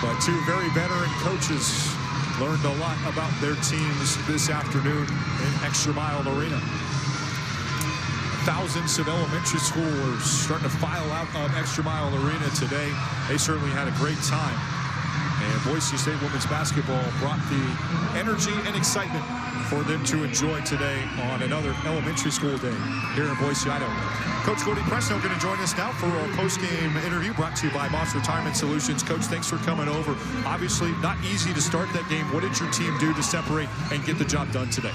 A: But two very veteran coaches learned a lot about their teams this afternoon in ExtraMile Arena. Thousands of elementary schoolers starting to file out of ExtraMile Arena today. They certainly had a great time. And Boise State women's basketball brought the energy and excitement for them to enjoy today on another elementary school day here in Boise, Idaho. Coach Cody Presno going to join us now for our post-game interview brought to you by Moss Retirement Solutions. Coach, thanks for coming over. Obviously, not easy to start that game. What did your team do to separate and get the job done today?